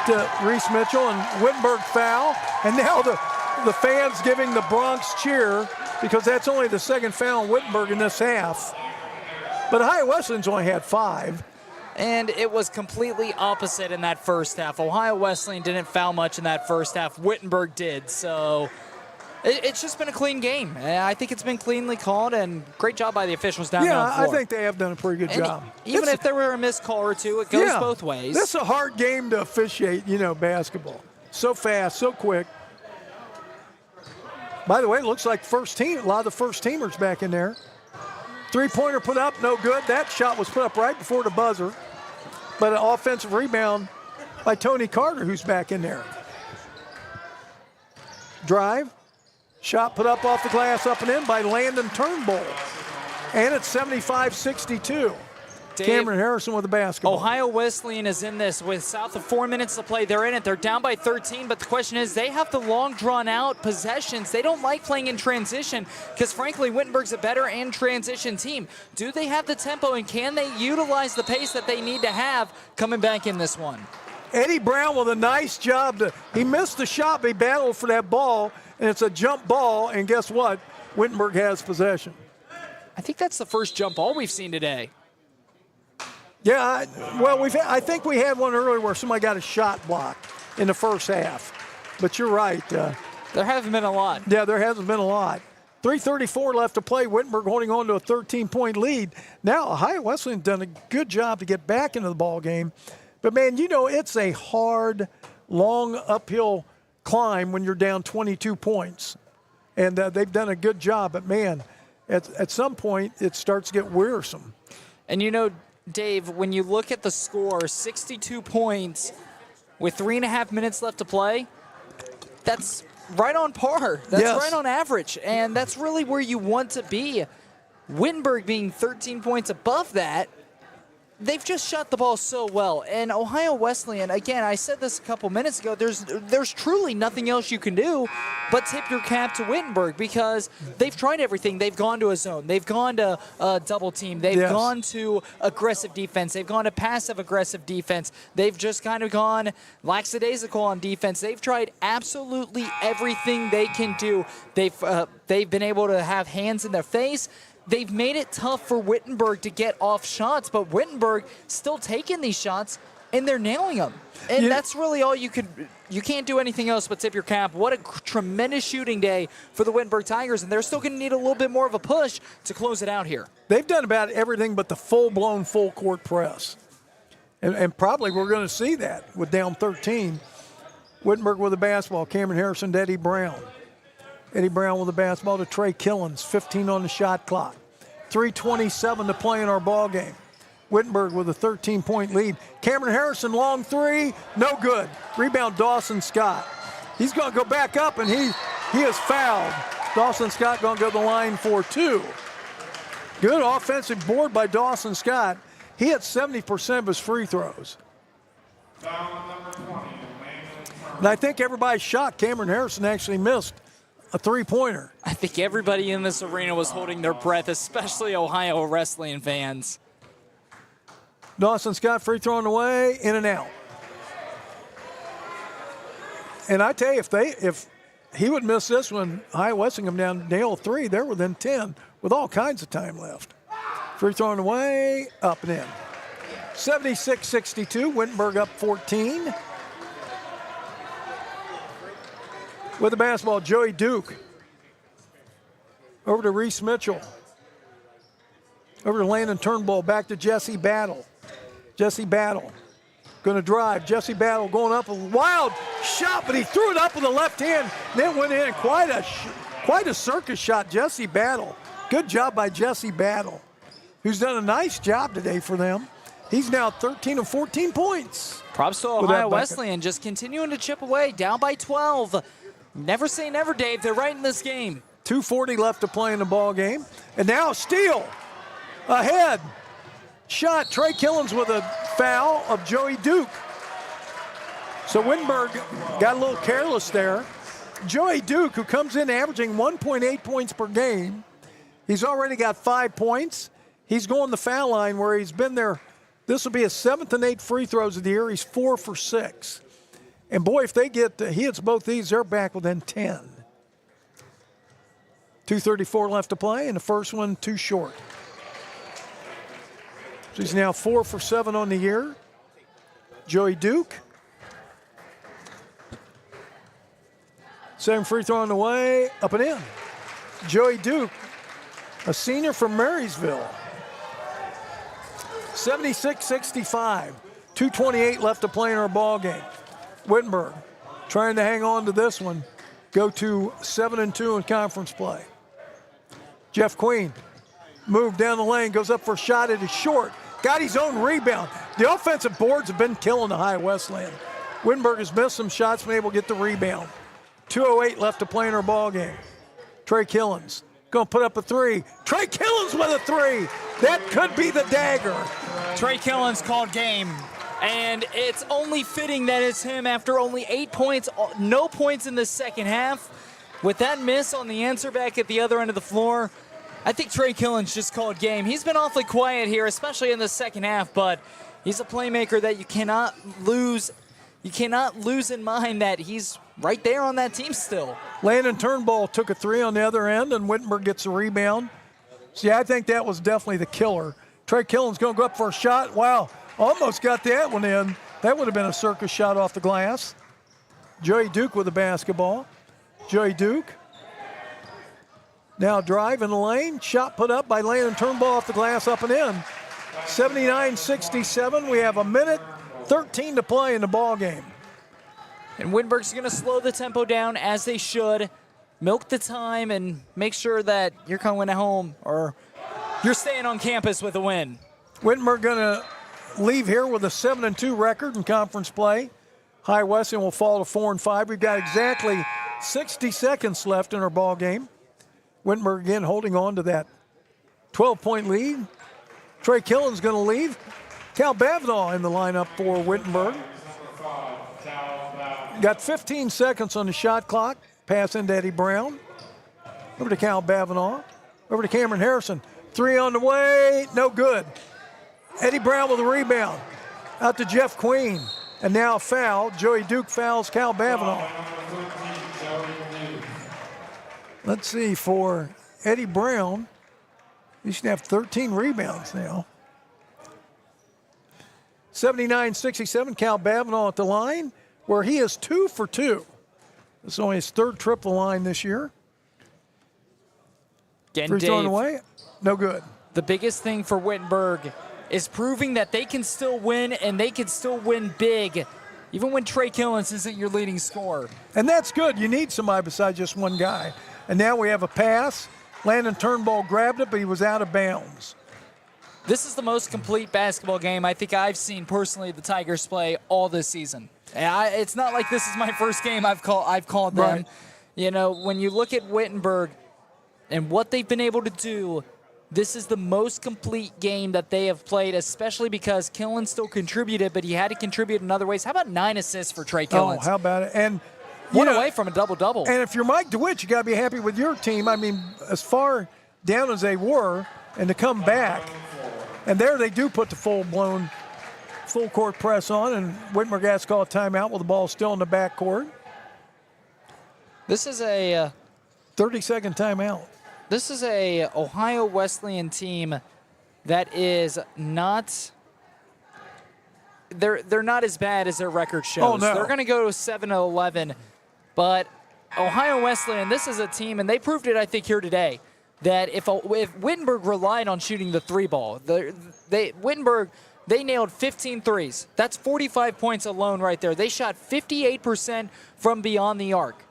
to Reese Mitchell, and Wittenberg foul. And now the fans giving the Bronx cheer because that's only the second foul on Wittenberg in this half. But Ohio Wesleyan's only had 5. And it was completely opposite in that first half. Ohio Wesleyan didn't foul much in that first half. Wittenberg did. So it's just been a clean game. I think it's been cleanly called, and great job by the officials down there on the floor. Yeah, I think they have done a pretty good job. Even if there were a missed call or two, it goes both ways. This is a hard game to officiate, basketball. So fast, so quick. By the way, it looks like first team, a lot of the first teamers back in there. Three-pointer put up, no good. That shot was put up right before the buzzer. But an offensive rebound by Tony Carter, who's back in there. Drive. Shot put up off the glass, up and in by Landon Turnbull. And it's 75-62. Dave, Cameron Harrison with the basketball. Ohio Wesleyan is in this with south of 4 minutes to play. They're in it. They're down by 13, but the question is they have the long drawn-out possessions. They don't like playing in transition because, frankly, Wittenberg's a better in transition team. Do they have the tempo, and can they utilize the pace that they need to have coming back in this one? Eddie Brown with a nice job. He missed the shot, but he battled for that ball, and it's a jump ball, and guess what? Wittenberg has possession. I think that's the first jump ball we've seen today. Yeah, I think we had one earlier where somebody got a shot blocked in the first half. But you're right. There haven't been a lot. Yeah, there hasn't been a lot. 3:34 left to play. Wittenberg holding on to a 13-point lead. Now, Ohio Wesleyan's done a good job to get back into the ball game. But, man, it's a hard, long uphill climb when you're down 22 points. And they've done a good job. But, man, at some point, it starts to get wearisome. And, Dave, when you look at the score, 62 points with 3.5 minutes left to play, that's right on par. That's Yes. right on average, and that's really where you want to be. Wittenberg being 13 points above that, they've just shot the ball so well. And Ohio Wesleyan, again, I said this a couple minutes ago, there's truly nothing else you can do but tip your cap to Wittenberg because they've tried everything. They've gone to a zone. They've gone to a double team. They've Yes. gone to aggressive defense. They've gone to passive-aggressive defense. They've just kind of gone lackadaisical on defense. They've tried absolutely everything they can do. They've been able to have hands in their face. They've made it tough for Wittenberg to get off shots, but Wittenberg still taking these shots, and they're nailing them. And that's really all you can't do anything else but tip your cap. What a tremendous shooting day for the Wittenberg Tigers, and they're still going to need a little bit more of a push to close it out here. They've done about everything but the full-blown full-court press. And probably we're going to see that with down 13. Wittenberg with the basketball. Cameron Harrison to Eddie Brown. Eddie Brown with the basketball to Trey Killens, 15 on the shot clock. 3:27 to play in our ball game. Wittenberg with a 13-point lead. Cameron Harrison, long three, no good. Rebound, Dawson Scott. He's going to go back up, and he is fouled. Dawson Scott going to go to the line for 2. Good offensive board by Dawson Scott. He hit 70% of his free throws. And I think everybody's shocked Cameron Harrison actually missed a three-pointer. I think everybody in this arena was holding their breath, especially Ohio Wesleyan fans. Dawson Scott free throwing away, in and out. And I tell you, if he would miss this one, Ohio Wesleyan down nail 3, they're within 10 with all kinds of time left. Free throwing away, up and in. 76-62, Wittenberg up 14. With the basketball, Joey Duke. Over to Reese Mitchell. Over to Landon Turnbull, back to Jesse Battle. Jesse Battle going to drive. Jesse Battle going up, a wild shot, but he threw it up with the left hand, then went in. Quite a circus shot, Jesse Battle. Good job by Jesse Battle, who's done a nice job today for them. He's now 13 of 14 points. Props to Ohio Wesleyan, just continuing to chip away, down by 12. Never say never, Dave. They're right in this game. 2:40 left to play in the ball game. And now steal. Ahead. Shot. Trey Killens with a foul of Joey Duke. So Wittenberg got a little careless there. Joey Duke, who comes in averaging 1.8 points per game. He's already got 5 points. He's going the foul line where he's been there. This will be his 7th and 8th free throws of the year. He's 4 for 6. And boy, if he hits both these, they're back within 10. 2:34 left to play, and the first one too short. So he's now 4 for 7 on the year. Joey Duke. Second free throw on the way, up and in. Joey Duke, a senior from Marysville. 76-65. 2:28 left to play in our ball game. Wittenberg trying to hang on to this one. Go to 7-2 in conference play. Jeff Queen moved down the lane, goes up for a shot. It is short. Got his own rebound. The offensive boards have been killing the Ohio Wesleyan. Wittenberg has missed some shots, been able to get the rebound. 2:08 left to play in our ball game. Trey Killens going to put up a 3. Trey Killens with a 3. That could be the dagger. Trey Killens called game. And it's only fitting that it's him after only 8 points, no points in the second half. With that miss on the answer back at the other end of the floor, I think Trey Killens just called game. He's been awfully quiet here, especially in the second half, but he's a playmaker that you cannot lose. You cannot lose in mind that he's right there on that team still. Landon Turnbull took a 3 on the other end, and Wittenberg gets a rebound. See, I think that was definitely the killer. Trey Killens going to go up for a shot. Wow. Almost got that one in. That would have been a circus shot off the glass. Joey Duke with the basketball. Joey Duke. Now drive in the lane. Shot put up by Landon Turnbull off the glass, up and in. 79-67. We have a minute 13 to play in the ball game. And Wittenberg's going to slow the tempo down as they should. Milk the time and make sure that you're coming home or you're staying on campus with a win. Wittenberg going to leave here with a 7-2 record in conference play. Ohio Wesleyan will fall to 4-5. We've got exactly 60 seconds left in our ball game. Wittenberg again holding on to that 12-point lead. Trey Killen's going to leave. Cal Bavanaugh in the lineup for Wittenberg. Got 15 seconds on the shot clock. Pass into Eddie Brown. Over to Cal Bavanaugh. Over to Cameron Harrison. 3 on the way. No good. Eddie Brown with a rebound. Out to Jeff Queen. And now a foul. Joey Duke fouls Cal Bavanaugh. Let's see, for Eddie Brown, he should have 13 rebounds now. 79-67, Cal Bavanaugh at the line, where he is 2 for 2. It's only his third trip the line this year. Again, Free thrown Dave, away, no good. the biggest thing for Wittenberg is proving that they can still win, and they can still win big, even when Trey Killens isn't your leading scorer. And that's good. You need somebody besides just one guy. And now we have a pass. Landon Turnbull grabbed it, but he was out of bounds. This is the most complete basketball game I think I've seen personally the Tigers play all this season. It's not like this is my first game I've called them. Right. You know, when you look at Wittenberg and what they've been able to do, this is the most complete game that they have played, especially because Killen still contributed, but he had to contribute in other ways. How about 9 assists for Trey Killens? Oh, how about it? And One away from a double-double. And if you're Mike DeWitt, you got to be happy with your team. I mean, as far down as they were, and to come back, and there they do put the full-blown, full-court press on, and Wittenberg has to call a timeout with the ball still in the backcourt. This is a 30-second timeout. This is a Ohio Wesleyan team that is not. They're not as bad as their record shows. Oh, no. They're going to go 7-11, but Ohio Wesleyan, this is a team, and they proved it, I think, here today, that if Wittenberg relied on shooting the 3-ball, Wittenberg, they nailed 15 threes. That's 45 points alone right there. They shot 58% from beyond the arc.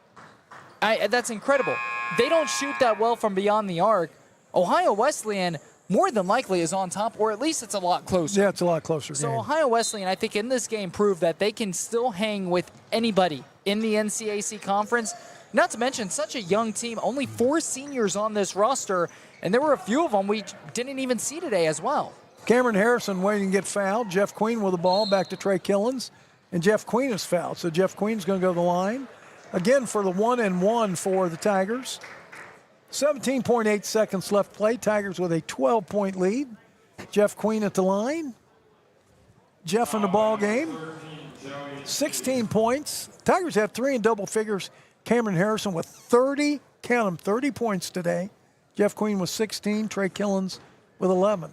That's incredible. They don't shoot that well from beyond the arc. Ohio Wesleyan more than likely is on top, or at least it's a lot closer. Yeah, it's a lot closer. So game. Ohio Wesleyan, I think, in this game proved that they can still hang with anybody in the NCAC conference. Not to mention, such a young team, only 4 seniors on this roster, and there were a few of them we didn't even see today as well. Cameron Harrison waiting to get fouled. Jeff Queen with the ball back to Trey Killens, and Jeff Queen is fouled. So Jeff Queen's going to go to the line. Again for the 1-and-1 for the Tigers. 17.8 seconds left play. Tigers with a 12-point lead. Jeff Queen at the line. Jeff in the ball game. 16 points. Tigers have 3 in double figures. Cameron Harrison with 30, count them, 30 points today. Jeff Queen with 16. Trey Killens with 11.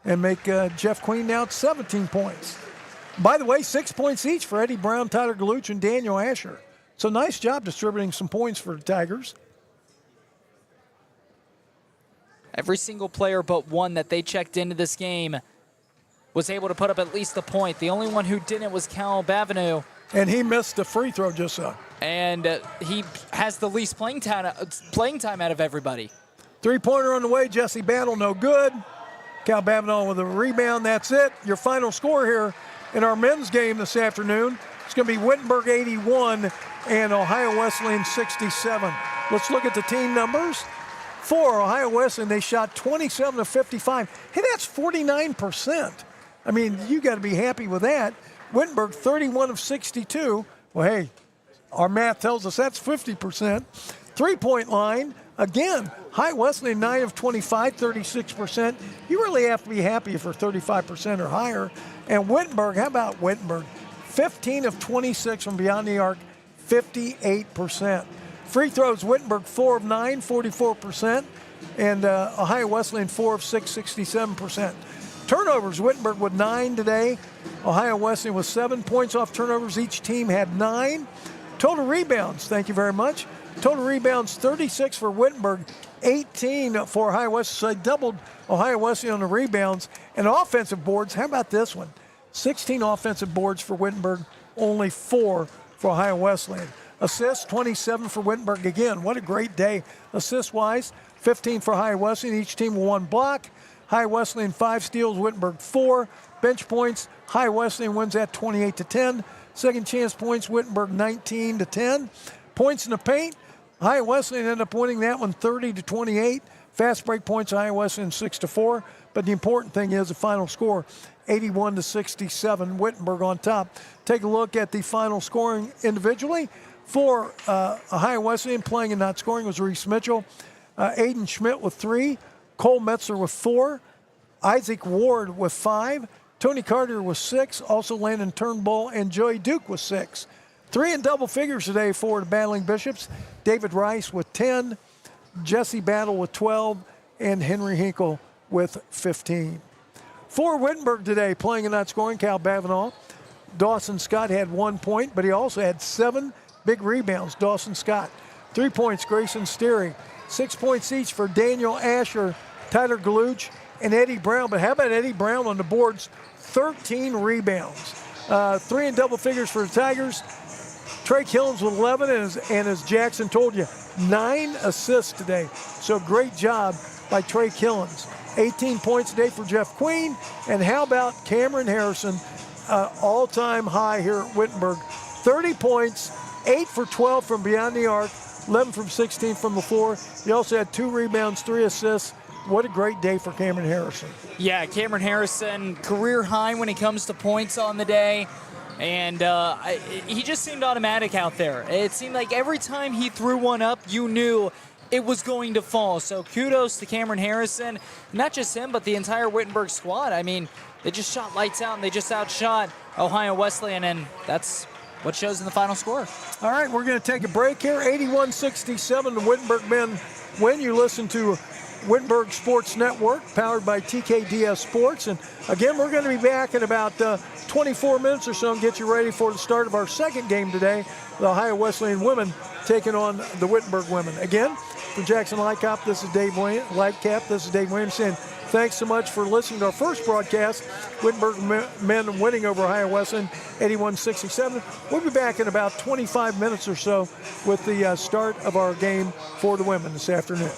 And make Jeff Queen now at 17 points. By the way, 6 points each for Eddie Brown, Tyler Galuch, and Daniel Asher. So nice job distributing some points for the Tigers. Every single player but one that they checked into this game was able to put up at least a point. The only one who didn't was Cal Bavanaugh. And he missed the free throw just so. And he has the least playing time out of everybody. Three-pointer on the way. Jesse Battle, no good. Cal Bavanaugh with a rebound. That's it. Your final score here in our men's game this afternoon. It's going to be Wittenberg 81 and Ohio Wesleyan 67. Let's look at the team numbers. For Ohio Wesleyan, they shot 27 of 55. Hey, that's 49%. I mean, you got to be happy with that. Wittenberg 31 of 62. Well, hey, our math tells us that's 50%. Three-point line, again, Ohio Wesleyan 9 of 25, 36%. You really have to be happy for 35% or higher. And Wittenberg, how about Wittenberg? 15 of 26 from beyond the arc, 58%. Free throws, Wittenberg 4 of 9, 44%. And Ohio Wesleyan 4 of 6, 67%. Turnovers, Wittenberg with 9 today. Ohio Wesleyan with 7 points off turnovers. Each team had 9. Total rebounds, thank you very much. Total rebounds, 36 for Wittenberg, 18 for Ohio Wesleyan. So they doubled Ohio Wesleyan on the rebounds. And offensive boards, how about this one? 16 offensive boards for Wittenberg, only 4 for Ohio Wesleyan. Assists, 27 for Wittenberg again. What a great day assist-wise. 15 for High Wesleyan. Each team with 1 block. High Wesleyan 5 steals, Wittenberg 4. Bench points, High Wesleyan wins that 28-10. Second chance points, Wittenberg 19-10. Points in the paint, High Wesleyan ended up winning that one 30-28. Fast break points, High Wesleyan 6-4. But the important thing is the final score, 81-67. Wittenberg on top. Take a look at the final scoring individually. For High Wesleyan, playing and not scoring was Reese Mitchell. Aiden Schmidt with 3. Cole Metzler with 4. Isaac Ward with 5. Tony Carter with 6. Also Landon Turnbull and Joey Duke with 6. 3 in double figures today for the Battling Bishops. David Rice with 10. Jesse Battle with 12. And Henry Hinkle with 15. For Wittenberg today, playing and not scoring, Cal Bavinall. Dawson Scott had 1 point, but he also had 7 big rebounds. Dawson Scott. 3 points, Grayson Steery. 6 points each for Daniel Asher, Tyler Galuch, and Eddie Brown. But how about Eddie Brown on the boards? 13 rebounds. 3 in double figures for the Tigers. Trey Killens with 11, and as Jackson told you, 9 assists today. So great job by Trey Killens. 18 points today for Jeff Queen. And how about Cameron Harrison, all-time high here at Wittenberg. 30 points, 8 for 12 from beyond the arc, 11 from 16 from the floor. He also had 2 rebounds, 3 assists. What a great day for Cameron Harrison. Yeah, Cameron Harrison, career high when it comes to points on the day. And he just seemed automatic out there. It seemed like every time he threw one up, you knew it was going to fall. So kudos to Cameron Harrison. Not just him, but the entire Wittenberg squad. I mean, they just shot lights out, and they just outshot Ohio Wesleyan, and that's what shows in the final score. All right, we're going to take a break here. 81-67, the Wittenberg men win. You listen to Wittenberg Sports Network, powered by TKDS Sports. And again, we're going to be back in about 24 minutes or so and get you ready for the start of our second game today. The Ohio Wesleyan women taking on the Wittenberg women. Again, for Jackson Lightcap, this is Dave Williams saying thanks so much for listening to our first broadcast. Wittenberg men winning over Ohio Wesleyan 81-67. We'll be back in about 25 minutes or so with the start of our game for the women this afternoon.